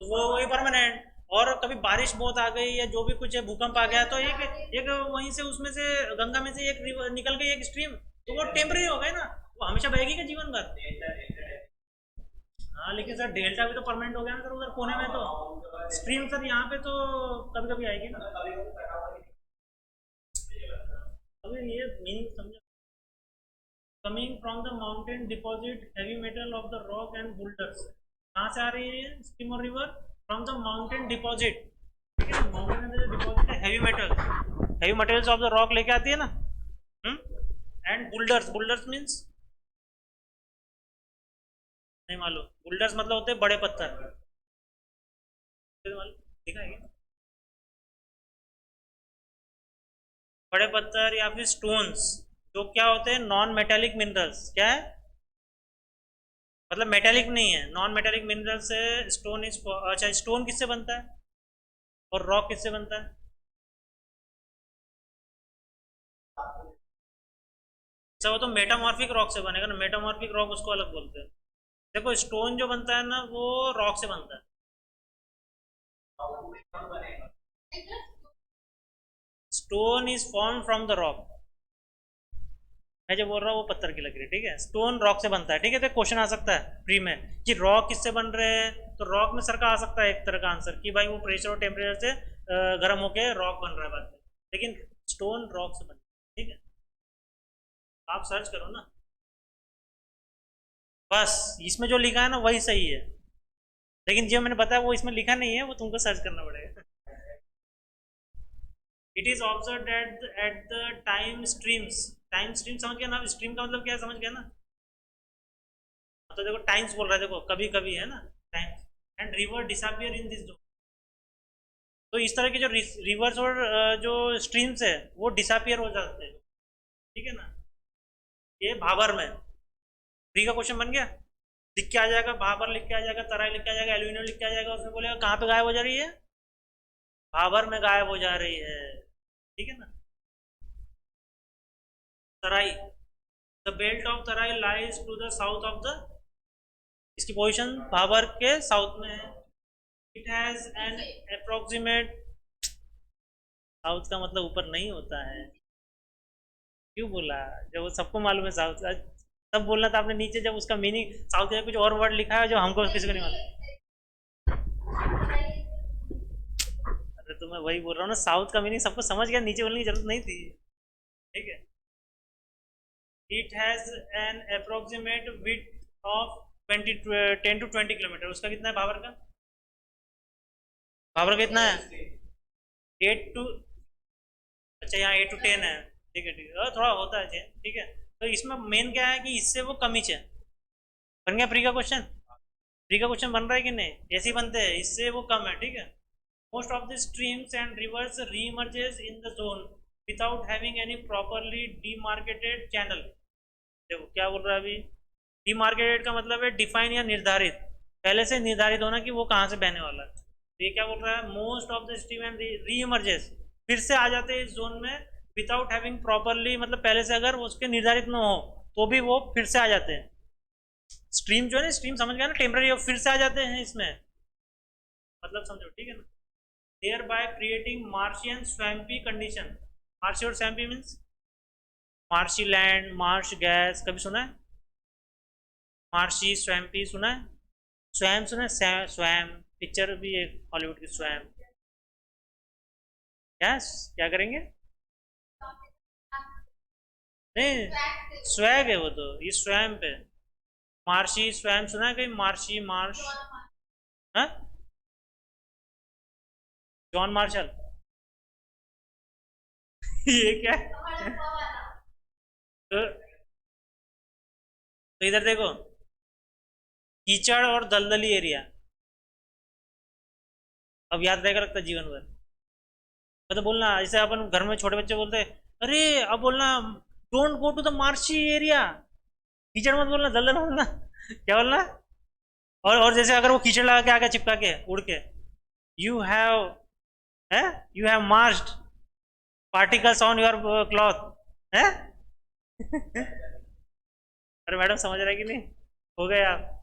तो वो वही परमानेंट। और कभी बारिश बहुत आ गई या जो भी कुछ है, भूकंप आ गया, तो एक एक वहीं से, उसमें से गंगा में से एक रिवर निकल गई, एक स्ट्रीम, तो वो टेम्परेरी हो गई ना, वो हमेशा बहेगी क्या जीवन भर? हाँ लेकिन सर डेल्टा भी तो परमानेंट हो गया ना सर, उधर कोने में तो स्ट्रीम सर, यहाँ पे तो कभी कभी आएगी ना। अभी ये मीन समझो, coming from the mountain deposit heavy metal of the rock and boulders. कहाँ से आ रही है स्ट्रीम और river? From the mountain deposit, ठीक है। माउंटेन में जो डिपॉजिट है heavy metal, heavy materials of the rock लेके आती है ना। एंड बुल्डर्स, बुल्डर्स मीन्स नहीं मालूम। बुल्डर्स मतलब होते हैं बड़े पत्थर, देखा है क्या? बड़े पत्थर या फिर स्टोन्स, जो क्या होते हैं? Non metallic minerals. क्या है? मतलब मेटेलिक नहीं है, नॉन मेटेलिक मिनरल से स्टोन इज। अच्छा, स्टोन किससे बनता है और रॉक किससे बनता है? अच्छा, वो तो मेटामॉर्फिक रॉक से बनेगा ना, मेटामॉर्फिक रॉक उसको अलग बोलते हैं। देखो स्टोन जो बनता है ना, वो रॉक से बनता है। Stone is form from the rock. मैं जो बोल रहा हूँ वो पत्थर की लकड़ी, ठीक है। स्टोन रॉक से बनता है, ठीक है। तो क्वेश्चन आ सकता है प्री में कि रॉक किससे बन रहे हैं, तो रॉक में सर का आ सकता है एक तरह का आंसर कि भाई वो प्रेशर और टेम्परेचर से गर्म होके रॉक बन रहा है बाद में। लेकिन स्टोन रॉक से बनता है, ठीक है। आप सर्च करो ना, बस इसमें जो लिखा है ना वही सही है। लेकिन जो मैंने बताया वो इसमें लिखा नहीं है, वो तुमको सर्च करना पड़ेगा। It is observe at the time streams. Time stream समझ गया ना? स्ट्रीम का मतलब क्या है, समझ गया ना? तो देखो टाइम्स बोल रहा है, देखो कभी कभी है ना, times. And river disappear in this zone. तो इस तरह के जो रिवर्स और जो स्ट्रीम्स है वो डिसअपियर हो जाते हैं, ठीक है ना। ये भाबर में फ्री का क्वेश्चन बन गया। लिख के आ जाएगा, भाबर लिख के आ जाएगा, तराई लिख के आ जाएगा, एल्यूमिनियम लिख के आ जाएगा, उसमें बोलेगा कहाँ पे गायब हो जा रही है? भाबर में गायब हो जा रही है, ठीक है ना। Terai, the belt of Terai lies to the south of the, इसकी पोजीशन भाबर के साउथ में है। It has an approximate, south का मतलब ऊपर नहीं होता है। क्यों बोला? जब वो सबको मालूम है साउथ, तब बोलना था आपने नीचे, जब उसका मीनिंग साउथ में कुछ और वर्ड लिखा है जो हमको किसी को नहीं मालूम। अरे तो मैं वही बोल रहा हूँ ना, साउथ का मीनिंग सबको समझ गया, नीचे बोलने की जरूरत नहीं थी, ठीक है। It has an approximate width of 10 to 20 kilometre. उसका कितना है भावर का? भावर का कितना है? 8 to, अच्छा यहाँ 8 to 10 है, ठीक है ठीक है। थोड़ा होता है चेंज, ठीक है। तो इसमें मेन क्या है कि इससे वो कम ही है। बन गया प्री का क्वेश्चन? प्री का क्वेश्चन बन रहा है कि नहीं? ऐसे ही बनते हैं, इससे वो कम है, ठीक है। Most of the streams and rivers reemerges in the zone without having any properly demarcated channel. देखो क्या बोल रहा है अभी, डीमार्केटेड का मतलब है डिफाइन या निर्धारित, पहले से निर्धारित होना कि वो कहाँ से बहने वाला है। तो ये क्या बोल रहा है, most of the stream and reemerges, फिर से आ जाते हैं इस जोन में, विदाउट हैविंग प्रॉपरली, मतलब पहले से अगर उसके निर्धारित न हो तो भी वो फिर से आ जाते हैं। स्ट्रीम जो है ना, स्ट्रीम समझ गया ना, टेम्पररी फिर से आ जाते हैं इसमें, मतलब समझो, ठीक है ना। Thereby creating marshy and swampy condition. Marshy और swampy means marshy land, marsh gas, कभी सुना है? मार्शी स्वैम्पी सुना है? स्वैम सुना है? स्वैम पिक्चर भी एक हॉलीवुड की, स्वैम। यस, क्या करेंगे? नहीं, स्वैग है वो तो, ये स्वैम पे। मार्शी स्वैम सुना है कहीं? मार्शी, मार्श, हाँ, जॉन मार्शल। ये क्या है? तो इधर देखो, कीचड़ और दलदली एरिया, अब याद रहेगा लगता है जीवन भर। मतलब बोलना जैसे अपन घर में छोटे बच्चे बोलते हैं, अरे अब बोलना don't go to the marshy area, कीचड़ मत बोलना, दलदल बोलना। क्या बोलना? और जैसे अगर वो कीचड़ लगा के आगे चिपका के उड़ के, यू हैव, है, you have marched particles on your cloth, है। अरे मैडम समझ रहे कि नहीं? हो गया आप।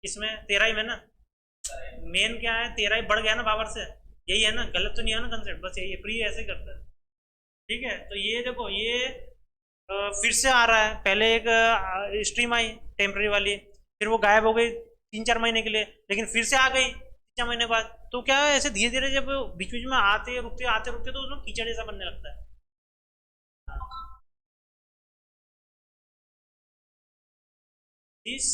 इसमें 13 में ना, मेन क्या है, 13 बढ़ गया ना पावर से, यही है ना, गलत तो नहीं है ना कंसेप्ट, बस यही है, प्री ऐसे ही करता है। ठीक है, तो ये देखो, ये फिर से आ रहा है, पहले एक स्ट्रीम आई टेम्पररी वाली, फिर वो गायब हो गई 3-4 महीने के लिए, लेकिन फिर से आ गई 3-4 महीने बाद। तो क्या है, ऐसे धीरे धीरे जब बीच बीच में आते रुकते तो उसमें कीचड़ जैसा बनने लगता है। This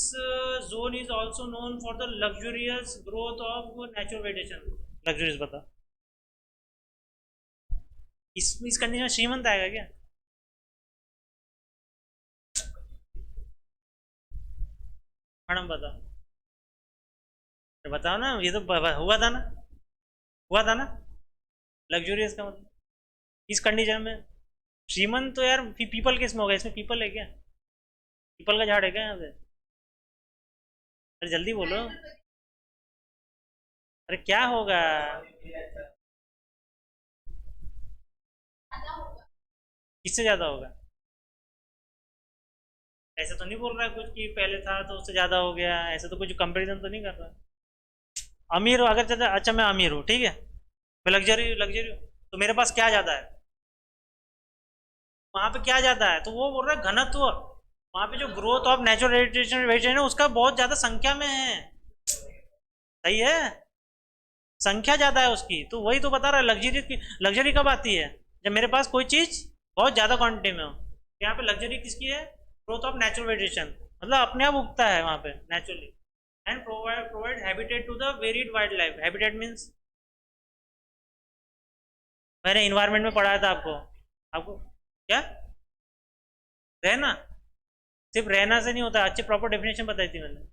zone is also known for the luxurious growth of natural vegetation. Luxurious बता, इस कंडीशन में श्रीमंत आएगा क्या? मैडम बताओ, बताओ ना, ये तो हुआ था ना, हुआ था ना, लग्जूरियस का मतलब इस कंडीशन में। श्रीमंत तो यार पीपल किस में होगा, इसमें पीपल है क्या? पीपल का झाड़ है क्या यहाँ पे? अरे जल्दी बोलो, अरे क्या होगा? किससे ज्यादा होगा? ऐसा तो नहीं बोल रहा है कुछ कि पहले था तो उससे ज्यादा हो गया, ऐसा तो कुछ कंपैरिजन तो नहीं कर रहा। अमीर हो अगर ज्यादा, अच्छा मैं अमीर हूँ, ठीक है, मैं लग्जरी लग्जरी हूँ, तो मेरे पास क्या ज्यादा है? वहां पे क्या ज्यादा है, तो वो बोल रहा है घनत्व, वहां पे जो growth of natural vegetation vegetation है उसका बहुत ज्यादा संख्या में है। सही है, संख्या ज्यादा है उसकी, तो वही तो बता रहा है लग्जरी की। लग्जरी कब आती है? जब मेरे पास कोई चीज बहुत ज्यादा क्वांटिटी में हो। यहाँ पे लग्जरी किसकी है? ग्रोथ ऑफ नेचुरल वेजिटेशन, मतलब अपने आप उगता है वहां पे naturally, and provide habitat to the varied wild life. Habitat means, मैंने इन्वायरमेंट में पढ़ाया था आपको। आपको क्या? रहना, सिर्फ रहना से नहीं होता, अच्छी प्रॉपर डेफिनेशन बताई थी मैंने,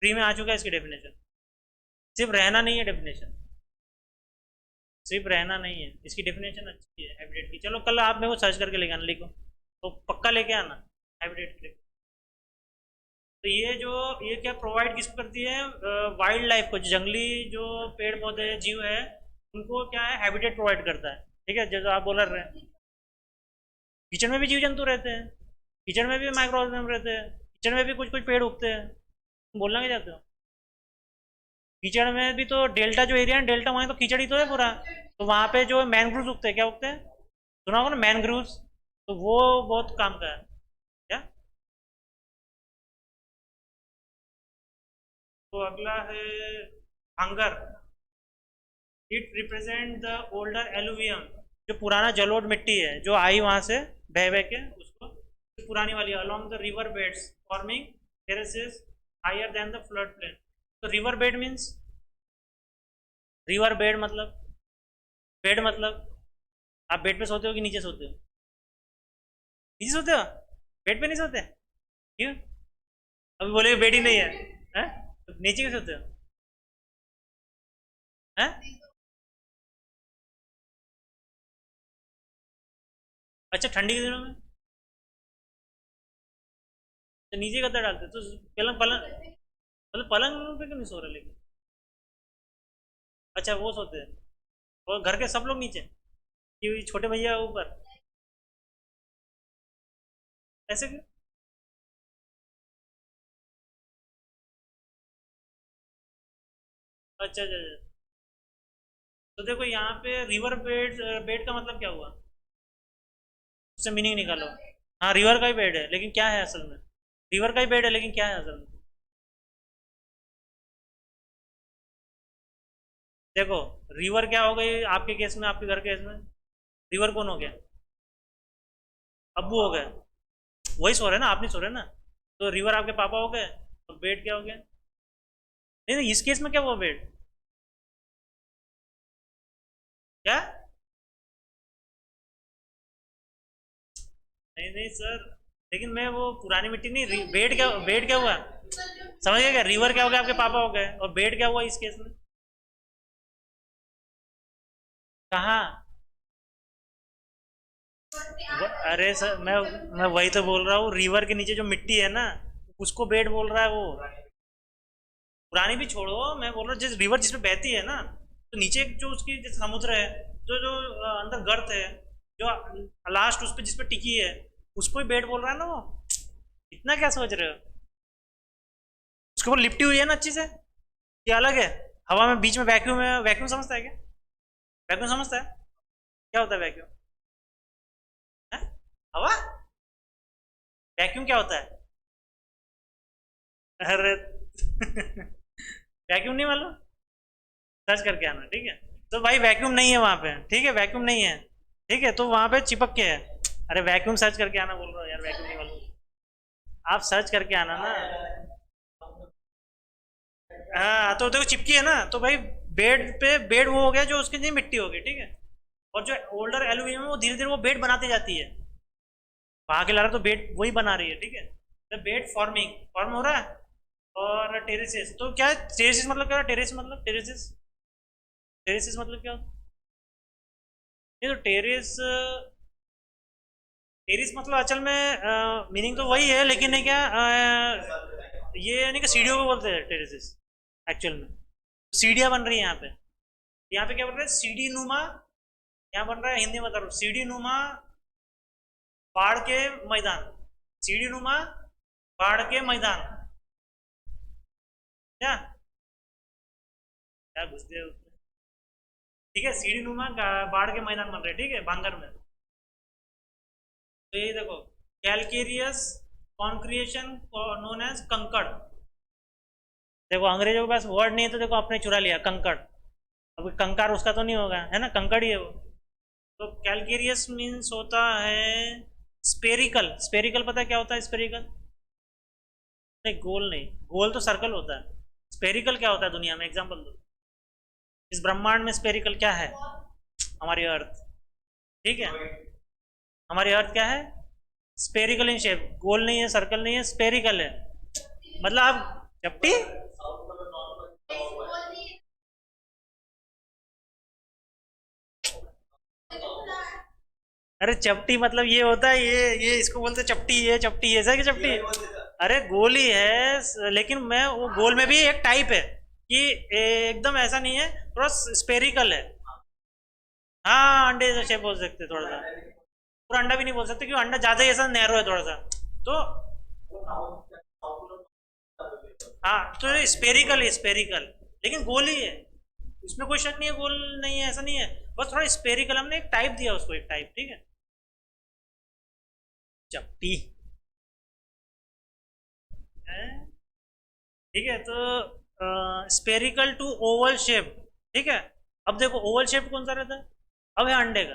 फ्री में आ चुका है इसकी डेफिनेशन। सिर्फ रहना नहीं है डेफिनेशन, सिर्फ रहना नहीं है, इसकी डेफिनेशन अच्छी है हैबिटेट की। चलो कल आप मेरे को सर्च करके लेके आना, लिखो तो पक्का लेके आना हैबिटेट के लिए। तो ये जो, ये क्या प्रोवाइड किसको करती है? वाइल्ड लाइफ को, जंगली जो पेड़ पौधे जीव है उनको क्या है, हैबिटेट प्रोवाइड करता है। ठीक है, जैसे आप बोल रहे हैं, किचन में भी जीव जंतु रहते हैं, किचन में भी माइक्रो ऑर्गेनिज्म रहते हैं, किचन में भी कुछ कुछ पेड़ उगते हैं, तुम बोलना क्या चाहते हो? कीचड़ में भी तो डेल्टा जो एरिया है, डेल्टा वहाँ तो कीचड़ ही तो है पूरा, तो वहाँ पे जो मैनग्रूव्स उगते हैं, क्या उगते हैं, सुना होगा ना मैनग्रूव्स, तो वो बहुत काम का है। क्या? तो अगला है hunger, it represent the older alluvium, जो पुराना जलोढ़ मिट्टी है जो आई वहाँ से बह बह के, उसको जो पुरानी वाली, along the river beds forming terraces higher than the flood plain. तो river bed means, river bed मतलब, बेड मतलब, आप बेड पे सोते हो कि नीचे सोते हो? नीचे सोते हो, बेड पे नहीं सोते? क्यों? अभी बोले बेड ही नहीं है, हैं? तो नीचे क्यों सोते हो? हैं? अच्छा ठंडी के दिनों में तो नीचे गद्दा डालते तो पलंग पलंग, मतलब पलंग पे क्यों नहीं सो रहे लेकिन? अच्छा वो सोते हैं, और घर के सब लोग नीचे, कि छोटे भैया ऊपर, ऐसे क्यों? अच्छा अच्छा अच्छा। तो देखो यहाँ पे रिवर बेड, बेड का मतलब क्या हुआ, उससे मीनिंग निकालो। हाँ रिवर का ही बेड है, लेकिन क्या है असल में? रिवर का ही बेड है, लेकिन क्या है असल में? देखो, रिवर क्या हो गई आपके केस में, आपके घर के केस में, रिवर कौन हो गया? अब्बू हो गए, वही सो रहे ना, आप नहीं सो रहे ना, तो रिवर आपके पापा हो गए, तो बेड क्या हो गया? नहीं नहीं, इस केस में क्या हुआ बेड? क्या? नहीं नहीं सर, लेकिन मैं वो पुरानी मिट्टी नहीं, बेड क्या हुआ? समझ गए क्या? रिवर क्या हो गया, आपके पापा हो गए, और बेड क्या हुआ इस केस में? कहाँ? अरे सर, मैं वही तो बोल रहा हूँ, रिवर के नीचे जो मिट्टी है ना, उसको बेड बोल रहा है वो। पुरानी भी छोड़ो, मैं बोल रहा हूँ जिस रिवर जिसमें बहती है ना, तो नीचे जो उसकी जैसे समुद्र है, जो जो अंदर गर्त है, जो लास्ट उस पर जिस पे टिकी है, उसको ही बेड बोल रहा है ना वो। इतना क्या सोच रहे हो? उसके ऊपर लिपटी हुई है ना अच्छी से, ये अलग है। हवा में बीच में वैक्यूम है, वैक्यूम समझता है क्या? वैक्यूम समझता है? क्या होता है वैक्यूम? हवा? वैक्यूम क्या होता है? अरे वैक्यूम नहीं मालूम? सर्च करके आना, ठीक है? तो भाई वैक्यूम नहीं है वहां पे, ठीक है, वैक्यूम नहीं है। ठीक है, तो वहां पे चिपक के है। अरे वैक्यूम सर्च करके आना बोल रहा हूँ यार, वैक्यूम नहीं मालूम? आप सर्च करके आना ना। हाँ तो देखो चिपकी है ना, तो भाई बेड पे बेड वो हो गया जो उसके नीचे मिट्टी हो गई, ठीक है? और जो ओल्डर एल्यूमिनियम है वो धीरे धीरे वो बेड बनाती जाती है। वहां के ला रहा तो बेड वही बना रही है, ठीक है? तो बेड फॉर्म हो रहा है। और टेरेसेस तो क्या है? टेरेसेस मतलब क्या? टेरेस मतलब टेरेसेस, टेरेसेस मतलब क्या होता है? ये तो टेरिस मतलब असल में मीनिंग तो वही है, लेकिन है क्या ये यानी कि सीढ़ियों को बोलते हैं टेरेसेस एक्चुअल में। सीढ़ियाँ बन रही है यहाँ पे। यहाँ पे क्या बन रहा है? सीढ़ी नुमा। यहाँ बन रहा है, हिंदी में बता रहा हूँ, सीढ़ी नुमा बाढ़ के मैदान। सीढ़ी नुमा बाढ़ के मैदान। क्या? क्या घुसते हैं उसमें? ठीक है, सीढ़ी नुमा बाढ़ के मैदान बन रहे हैं, ठीक है, बांगर में। तो ये देखो, कैलकेरियस कॉन्क्रिएशन नोन एज कंकड़। देखो अंग्रेजों के पास वर्ड नहीं है, तो देखो आपने चुरा लिया कंकड़। अब कंकार उसका तो नहीं होगा, है ना, कंकड़ ही है वो। तो कैलकेरियस मीन्स होता है स्पेरिकल। स्पेरिकल पता है क्या होता है? स्पेरिकल नहीं, गोल नहीं, गोल तो सर्कल होता है। स्पेरिकल क्या होता है दुनिया में? एग्जांपल दो। इस ब्रह्मांड में स्पेरिकल क्या है? हमारी अर्थ, ठीक है? हमारी अर्थ क्या है? स्पेरिकल इन शेप, गोल नहीं है, सर्कल नहीं है, स्पेरिकल है। मतलब आप चपटी। अरे चपटी मतलब ये होता है, ये इसको बोलते हैं चपटी, ये चपटी ऐसा कि चपटी। अरे गोल ही है लेकिन मैं वो गोल में भी एक टाइप है कि एकदम ऐसा नहीं है, थोड़ा स्पेरिकल है। हाँ अंडे जैसे बोल सकते हैं थोड़ा सा। पूरा अंडा भी नहीं बोल सकते, क्योंकि अंडा ज्यादा ही ऐसा नैरो है थोड़ा सा। तो हाँ, तो ये स्पेरिकल है, स्पेरिकल, लेकिन गोल ही है। इसमें कोई शक नहीं है, गोल नहीं है, ऐसा नहीं है। बस थोड़ा स्पेरिकल, हमने एक टाइप दिया उसको, एक टाइप, ठीक है? चपटी है। ठीक है, तो स्पेरिकल टू ओवल शेप, ठीक है? अब देखो ओवल शेप कौन सा रहता है? अब है अंडे का,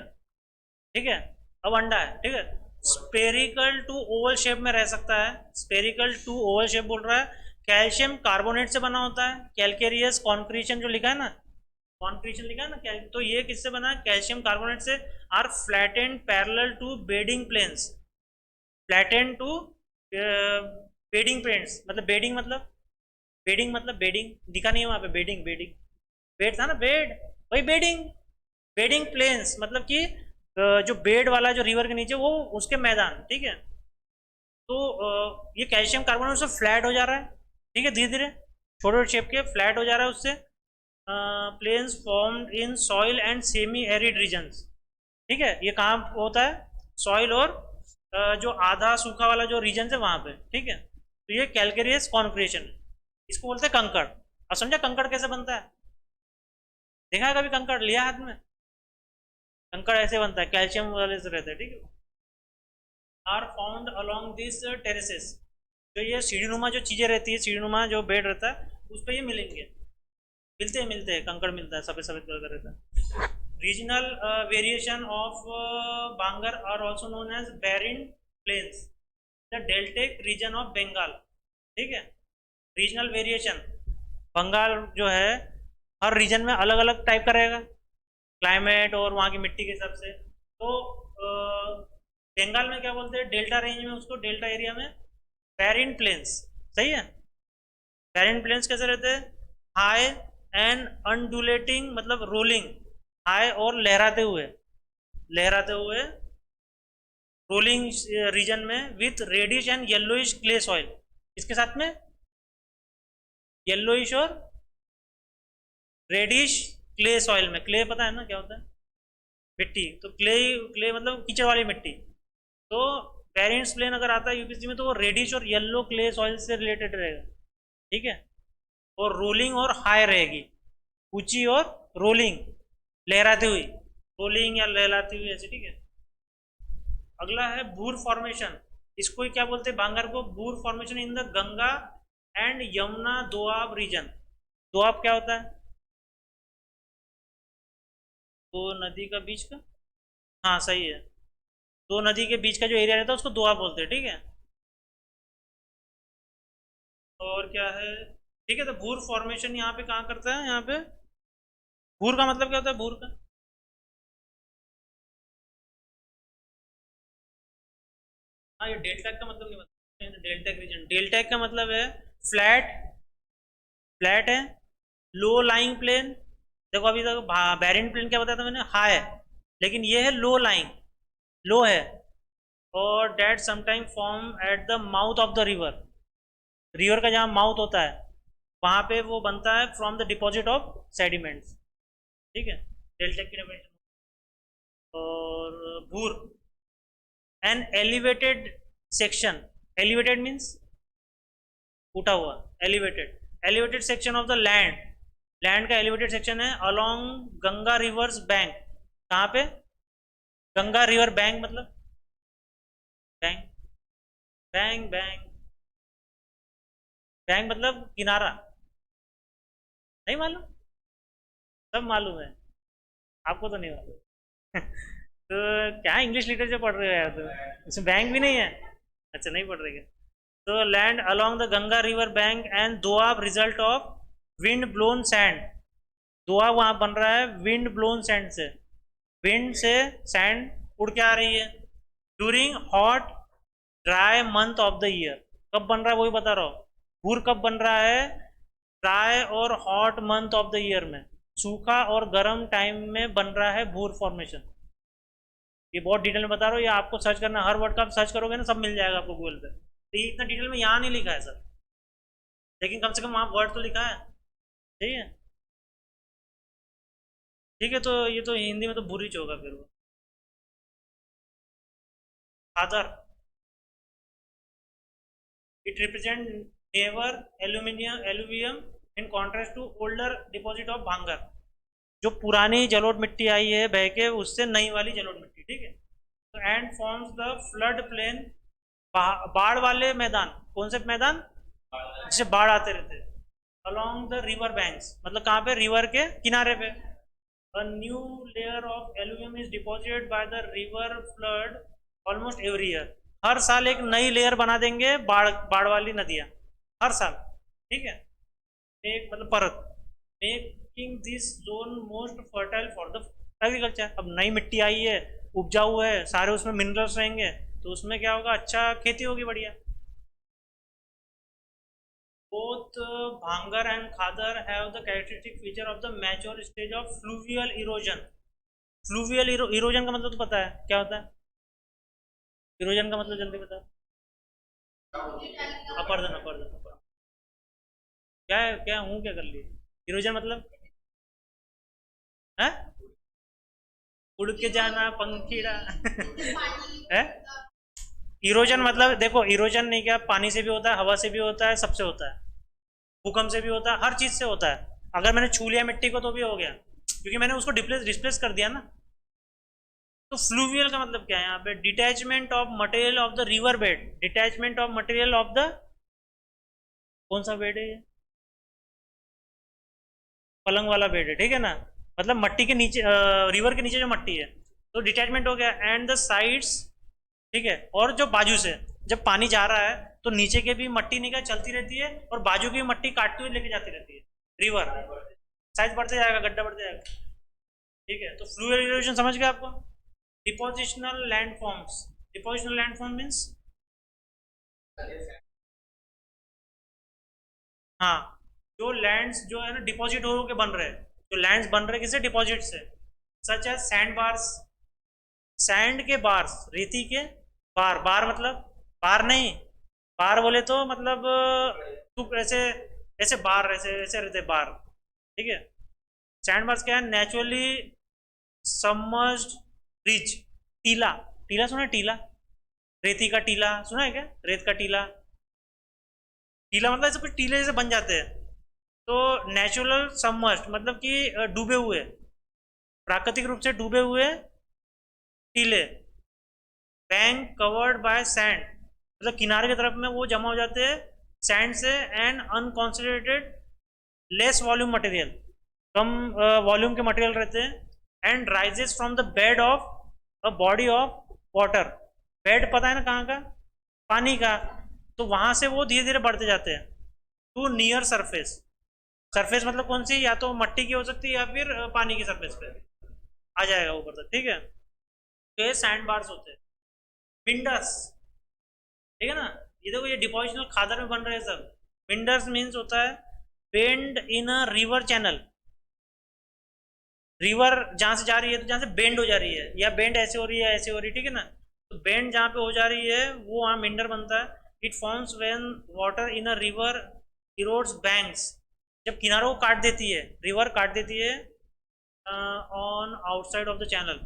ठीक है? अब अंडा है, ठीक है? स्पेरिकल टू ओवल शेप में रह सकता है। स्पेरिकल टू ओवल शेप बोल रहा है। कैल्शियम कार्बोनेट से बना होता है, कैलकेरियस कॉन्क्रीशन जो लिखा है ना, कॉन्क्रीशन लिखा है ना, तो ये किससे बना है? कैल्शियम कार्बोनेट से। Are flattened parallel to bedding planes. Flattened to bedding planes मतलब बेडिंग मतलब, बेडिंग मतलब बेडिंग दिखा नहीं है वहां पे, बेडिंग बेडिंग, बेड था ना, बेड, वही बेडिंग। बेडिंग प्लेन्स मतलब कि जो बेड वाला जो रिवर के नीचे वो उसके मैदान, ठीक है? तो ये कैल्शियम कार्बोनेट उससे फ्लैट हो जा रहा है, ठीक है, धीरे धीरे छोटे छोटे शेप के फ्लैट हो जा रहा है उससे। Plains formed in soil and semi arid regions, ठीक है? ये कहाँ होता है? सॉइल और जो आधा सूखा वाला जो रीजन है वहां पे, ठीक है? तो ये कैलकेरियस कॉन्क्रीशन, इसको बोलते हैं कंकड़। अब समझा कंकड़ कैसे बनता है? देखा है कभी कंकड़ लिया हाथ में? कंकड़ ऐसे बनता है, कैल्शियम वाले से रहता है, ठीक है? Are found along this terraces. जो ये सीढ़ीनुमा जो चीज़ें रहती है, सीढ़ीनुमा जो बेड रहता है, उस पर ये मिलेंगे। मिलते हैं, कंकड़ मिलता है, सफेद सफेद कलर का रहता है। Regional variation of Bangar are also known as barren plains, the deltaic region of Bengal, ठीक है? रीजनल वेरिएशन, बंगाल जो है हर रीजन में अलग अलग टाइप का रहेगा क्लाइमेट और वहाँ की मिट्टी के हिसाब से। तो बंगाल में क्या बोलते हैं, डेल्टा रेंज में उसको, डेल्टा एरिया में बैरिन प्लेन्स। सही है। बैरिन प्लेन्स कैसे रहते हैं, हाई एंड अनडुलेटिंग, मतलब रोलिंग, हाई और लहराते हुए रोलिंग रीजन में with reddish and yellowish clay soil. इसके साथ में येलोइश और रेडिश क्ले सॉइल में, क्ले पता है ना क्या होता है, मिट्टी, तो क्ले, क्ले मतलब कीचड़ वाली मिट्टी। तो पेरेंट्स प्लेन अगर आता है यूपीएससी में तो वो रेडिश और येलो क्ले सॉइल से रिलेटेड रहेगा। ठीक है। और रोलिंग और हाई रहेगी, ऊंची और रोलिंग, लहराती हुई, रोलिंग या लहराती हुई ऐसी। ठीक है। अगला है भूर फॉर्मेशन। इसको ही क्या बोलते हैं भांगर को, Bhur formation in the Ganga and Yamuna Doab region. Doab क्या होता है, दो नदी का बीच का, हाँ सही है, दो नदी के बीच का जो एरिया रहता है उसको दोआब बोलते हैं। ठीक है। और क्या है, ठीक है, तो भूर फॉर्मेशन यहाँ पे कहाँ करता है, यहाँ पे भूर का मतलब क्या होता है, भूर का, हाँ ये डेल्टा का मतलब नहीं मतलब, डेल्टा रीजन, डेल्टा का मतलब है फ्लैट, फ्लैट है, लो लाइंग प्लेन। देखो अभी तक बैरिन प्लेन क्या बताया था मैंने, हाई है, लेकिन ये है लो लाइंग, लो है। और that sometime form at the mouth of the river, river का जहाँ माउथ होता है वहाँ पे वो बनता है from the deposit of sediments. ठीक है। डेल्टा की डेफिनेशन। और Bhur, an elevated section, elevated means उठा हुआ, elevated, elevated section of the land, land का एलिवेटेड सेक्शन है अलोंग गंगा रिवर्स बैंक। कहाँ पे, गंगा रिवर बैंक मतलब, बैंक, बैंक बैंक मतलब किनारा, नहीं मालूम, सब मालूम है, आपको तो नहीं मालूम। तो क्या इंग्लिश लिटरेचर पढ़ रहे हो यार तुम, इसमें बैंक भी नहीं है, अच्छा नहीं पढ़ रहे क्या। तो land along the Ganga river bank and Doab result of wind blown sand. Doab वहां बन रहा है विंड ब्लोन सैंड से, विंड से सैंड उड़ के आ रही है during hot dry month of the year. कब बन रहा है वही बता रहा हूँ, भूर कब बन रहा है, ड्राई और hot month of the year में, सूखा और गर्म टाइम में बन रहा है भूर फॉर्मेशन। ये बहुत डिटेल में बता रहा हूँ, ये आपको सर्च करना, हर वर्ड का आप सर्च करोगे ना सब मिल जाएगा आपको गूगल पे। तो ये इतना डिटेल में यहाँ नहीं लिखा है सर, लेकिन कम से कम वहाँ वर्ड तो लिखा है। ठीक है। ठीक है, तो ये तो हिंदी में तो बुरी होगा फिर वो। फादर, it represent newer aluminium alluvium in contrast to older deposit of Bhangar. जो पुरानी जलोढ़ मिट्टी आई है बह के, उससे नई वाली जलोढ़ मिट्टी। ठीक है। तो and forms the flood plane, बाढ़ वाले मैदान, कौन से मैदान जिससे बाढ़ आते रहते, अलोंग द रिवर बैंक्स, मतलब कहाँ पे, रिवर के किनारे पे। A new layer of alluvium is deposited by the river flood almost every year। हर साल एक नई लेयर बना देंगे बाढ़, बाढ़ वाली नदियां, हर साल। ठीक है। एक मतलब परत, making this zone most fertile for the agriculture. अब नई मिट्टी आई है, उपजाऊ है, सारे उसमें मिनरल्स रहेंगे, तो उसमें क्या होगा, अच्छा खेती होगी बढ़िया। Both Bhangar and Khadar have the characteristic feature of the mature stage of fluvial erosion। Fluvial erosion का मतलब तो पता है क्या होता है, इरोजन का मतलब जल्दी बता। अपर्दन, अपर्दन, अपर्दन। क्या है, क्या हूँ क्या कर लिए, इरोजन मतलब है, उड़ के जाना पंखीड़ा। है, इरोजन मतलब देखो, इरोजन नहीं, क्या पानी से भी होता है, हवा से भी होता है, सबसे होता है, भूकंप से भी होता है, हर चीज से होता है। अगर मैंने छू लिया मिट्टी को तो भी हो गया, क्योंकि मैंने उसको डिस्प्लेस कर दिया ना। तो फ्लूवियल का मतलब क्या है यहाँ पे, detachment of material of the river bed, detachment of material of the, कौन सा बेड है ये, पलंग वाला बेड है। ठीक है ना, मतलब मट्टी के नीचे, रिवर के नीचे जो मट्टी है, तो डिटैचमेंट हो गया। एंड द साइड्स, ठीक है, और जो बाजू से जब पानी जा रहा है तो नीचे के भी मट्टी निकल चलती रहती है और बाजू की मट्टी काटती हुई लेके जाती रहती है। रिवर, साइज बढ़ते जाएगा, गड्ढा बढ़ते जाएगा। ठीक है, तो फ्लूवियल इरोजन समझ गए आपको। Depositional land forms, depositional land form means, हाँ, जो लैंड्स जो है ना डिपॉजिट हो के बन रहे हैं, जो लैंड्स बन रहे हैं किससे, डिपॉजिट से, such as sand bars, sand के बार्स, रेती के बार, बार मतलब बार नहीं, बार बोले तो मतलब तू ऐसे, ऐसे बार, ऐसे ऐसे रहते बार। ठीक है, सैंड बार्स क्या है, नेचुरली सबमर्ज्ड रिच, टीला, टीला सुना है, टीला, रेती का टीला सुना है क्या, रेत का टीला, टीला मतलब ऐसे कुछ टीले जैसे बन जाते हैं। तो नेचुरल सबमर्ज्ड मतलब कि डूबे हुए, प्राकृतिक रूप से डूबे हुए टीले, बैंक कवर्ड बाय सैंड मतलब किनारे की तरफ में वो जमा हो जाते हैं सैंड से, and unconcentrated less volume material, कम वॉल्यूम के मटेरियल रहते हैं, and rises from the bed of a body of water, bed पता है ना कहाँ का, पानी का, तो वहां से वो धीरे धीरे बढ़ते जाते हैं टू नियर सरफेस, सरफेस मतलब कौन सी, या तो मिट्टी की हो सकती है या फिर पानी की सरफेस पे आ जाएगा ऊपर तक। ठीक है, तो ये सैंड बार्स होते हैं। पिंडस, ठीक है ना, ये देखो ये डिपोजिशनल खादर में बन रहे हैं सब। पिंडर्स मीन्स होता है bend in a river channel, river जहां से जा रही है तो जहां से बेंड हो जा रही है, या बेंड ऐसे हो रही है ऐसे हो रही है, ठीक है ना, तो बेंड जहां पे हो जा रही है वो वहां मिंडर बनता है। It forms when water in a river erodes banks, जब किनारों को काट देती है, रिवर काट देती है on outside of the channel,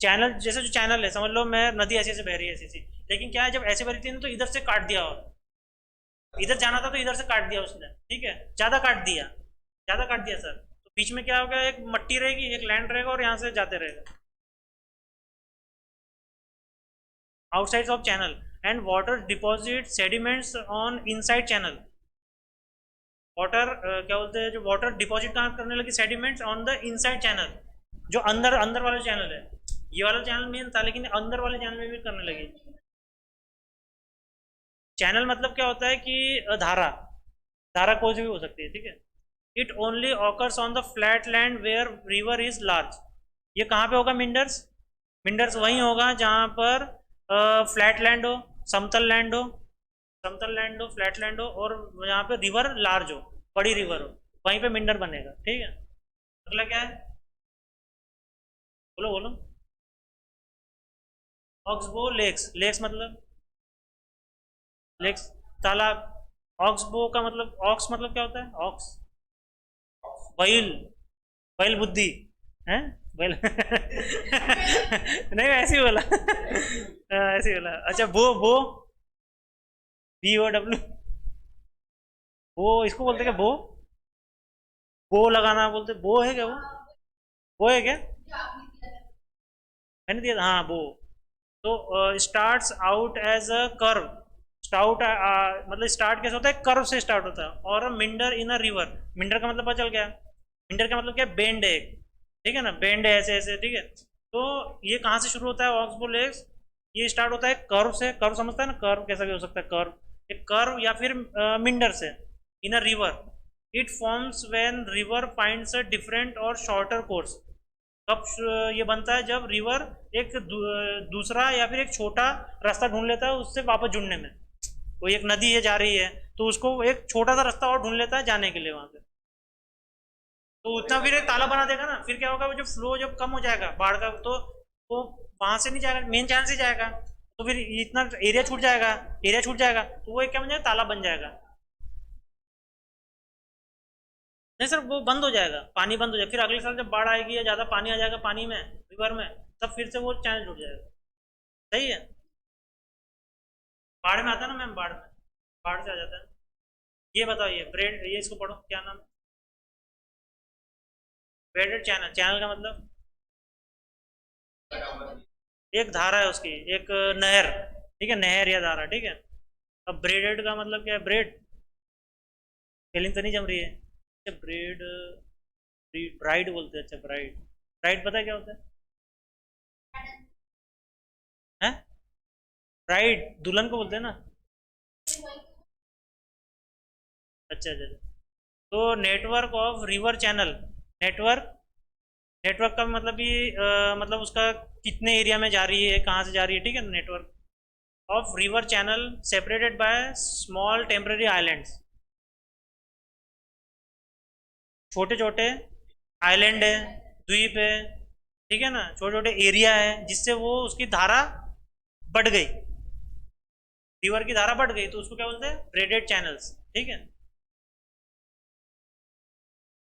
channel जैसे जो चैनल है समझ लो, मैं नदी ऐसे ऐसे बह रही है ऐसी ऐसी, लेकिन क्या है जब ऐसे बह रही थी ना तो इधर से काट दिया, और इधर जाना था तो इधर से काट दिया उसने, ठीक है, ज़्यादा काट दिया, ज़्यादा काट दिया सर, तो बीच में क्या होगा, एक मट्टी रहेगी एक लैंड रहेगा और यहाँ से जाते रहेगा outside of channel, and water deposit sediments on inside channel, water क्या बोलते हैं, जो वाटर डिपॉजिट कहाँ करने लगी, sediments on the inside channel, जो अंदर अंदर वाला चैनल है, ये वाला चैनल मेन था लेकिन अंदर वाले चैनल में भी करने लगी। चैनल मतलब क्या होता है कि धारा, धारा कोई भी हो सकती है, ठीक है। It only occurs on the flat land where river is large, ये कहाँ पे होगा मिंडर्स, मिंडर्स वहीं होगा जहाँ पर फ्लैट लैंड हो, समतल लैंड हो, समतल लैंड हो, फ्लैट लैंड हो, और यहाँ पे रिवर लार्ज हो, बड़ी रिवर हो, वहीं पे मिंडर बनेगा। ठीक है, अगला क्या है, बोलो बोलो। ऑक्सबो लेक्स, लेक्स मतलब लेक्स, तालाब, ऑक्सबो का मतलब, ऑक्स मतलब क्या होता है, ऑक्स, बैल, बैल बुद्धि है, बैल नहीं ऐसे ही बोला ऐसे ही बोला। अच्छा बो, BOW, वो इसको बोलते क्या, बो, बो लगाना बोलते, बो है क्या वो है क्या, मैंने दिया था, हाँ बो। तो starts out as a curve, stout मतलब स्टार्ट कैसे होता है, कर्व से स्टार्ट होता है, और मिंडर इन अ रिवर, मिंडर का मतलब पता चल गया, मिंडर का मतलब क्या, बेंड है एक, ठीक है ना, बेंड है ऐसे ऐसे, ठीक है। तो ये कहाँ से शुरू होता है ऑक्सबो लेक्स, ये स्टार्ट होता है कर्व से, कर्व समझता है ना, कर्व कैसा भी हो सकता है, कर्व, एक कर्व या फिर मिंडर से, in a river, it forms when river finds a different or shorter course, कब ये बनता है, जब रिवर एक दूसरा या फिर एक छोटा रास्ता ढूंढ लेता है उससे वापस जुड़ने में, वो एक नदी है जा रही है तो उसको एक छोटा सा रास्ता और ढूंढ लेता है जाने के लिए वहां पे, तो उतना फिर एक ताला बना देगा ना, फिर क्या होगा, वो जो फ्लो जब कम हो जाएगा बाढ़ का, तो वो वहां से नहीं जाएगा, मेन चैनल से जाएगा, तो फिर इतना एरिया छूट जाएगा, एरिया छूट जाएगा तो वो एक क्या बन जाएगा, ताला बन जाएगा। नहीं सर वो बंद हो जाएगा, पानी बंद हो जाएगा, फिर अगले साल जब बाढ़ आएगी या ज्यादा पानी आ जाएगा पानी में, रिवर में, तब फिर से वो चैनल जुड़ जाएगा। सही है, बाढ़ में आता है ना मैम, बाढ़ में, बाढ़ से आ जाता है। ये बताओ, ये ब्रेड, ये इसको पढ़ो क्या नाम है, ब्रेडेड चैनल, चैनल का मतलब एक धारा है उसकी, एक नहर, ठीक है, नहर या धारा, ठीक है। अब ब्रेडेड का मतलब क्या है, ब्रेड, फीलिंग तो नहीं जम रही है, अच्छा ब्रेड, ब्राइड बोलते हैं, अच्छा ब्राइड, ब्राइड पता है क्या होता है, हैं, ब्राइड दुल्हन को बोलते हैं ना, अच्छा अच्छा अच्छा। तो network of river channel, network, network का मतलब ये मतलब उसका कितने एरिया में जा रही है, कहाँ से जा रही है, ठीक है, network of river channel separated by small temporary islands, छोटे छोटे आइलैंड है, द्वीप है, ठीक है ना, छोटे छोटे एरिया है, जिससे वो उसकी धारा बढ़ गई, रिवर की धारा बढ़ गई, तो उसको क्या बोलते हैं, ब्रेडेड चैनल्स, ठीक है।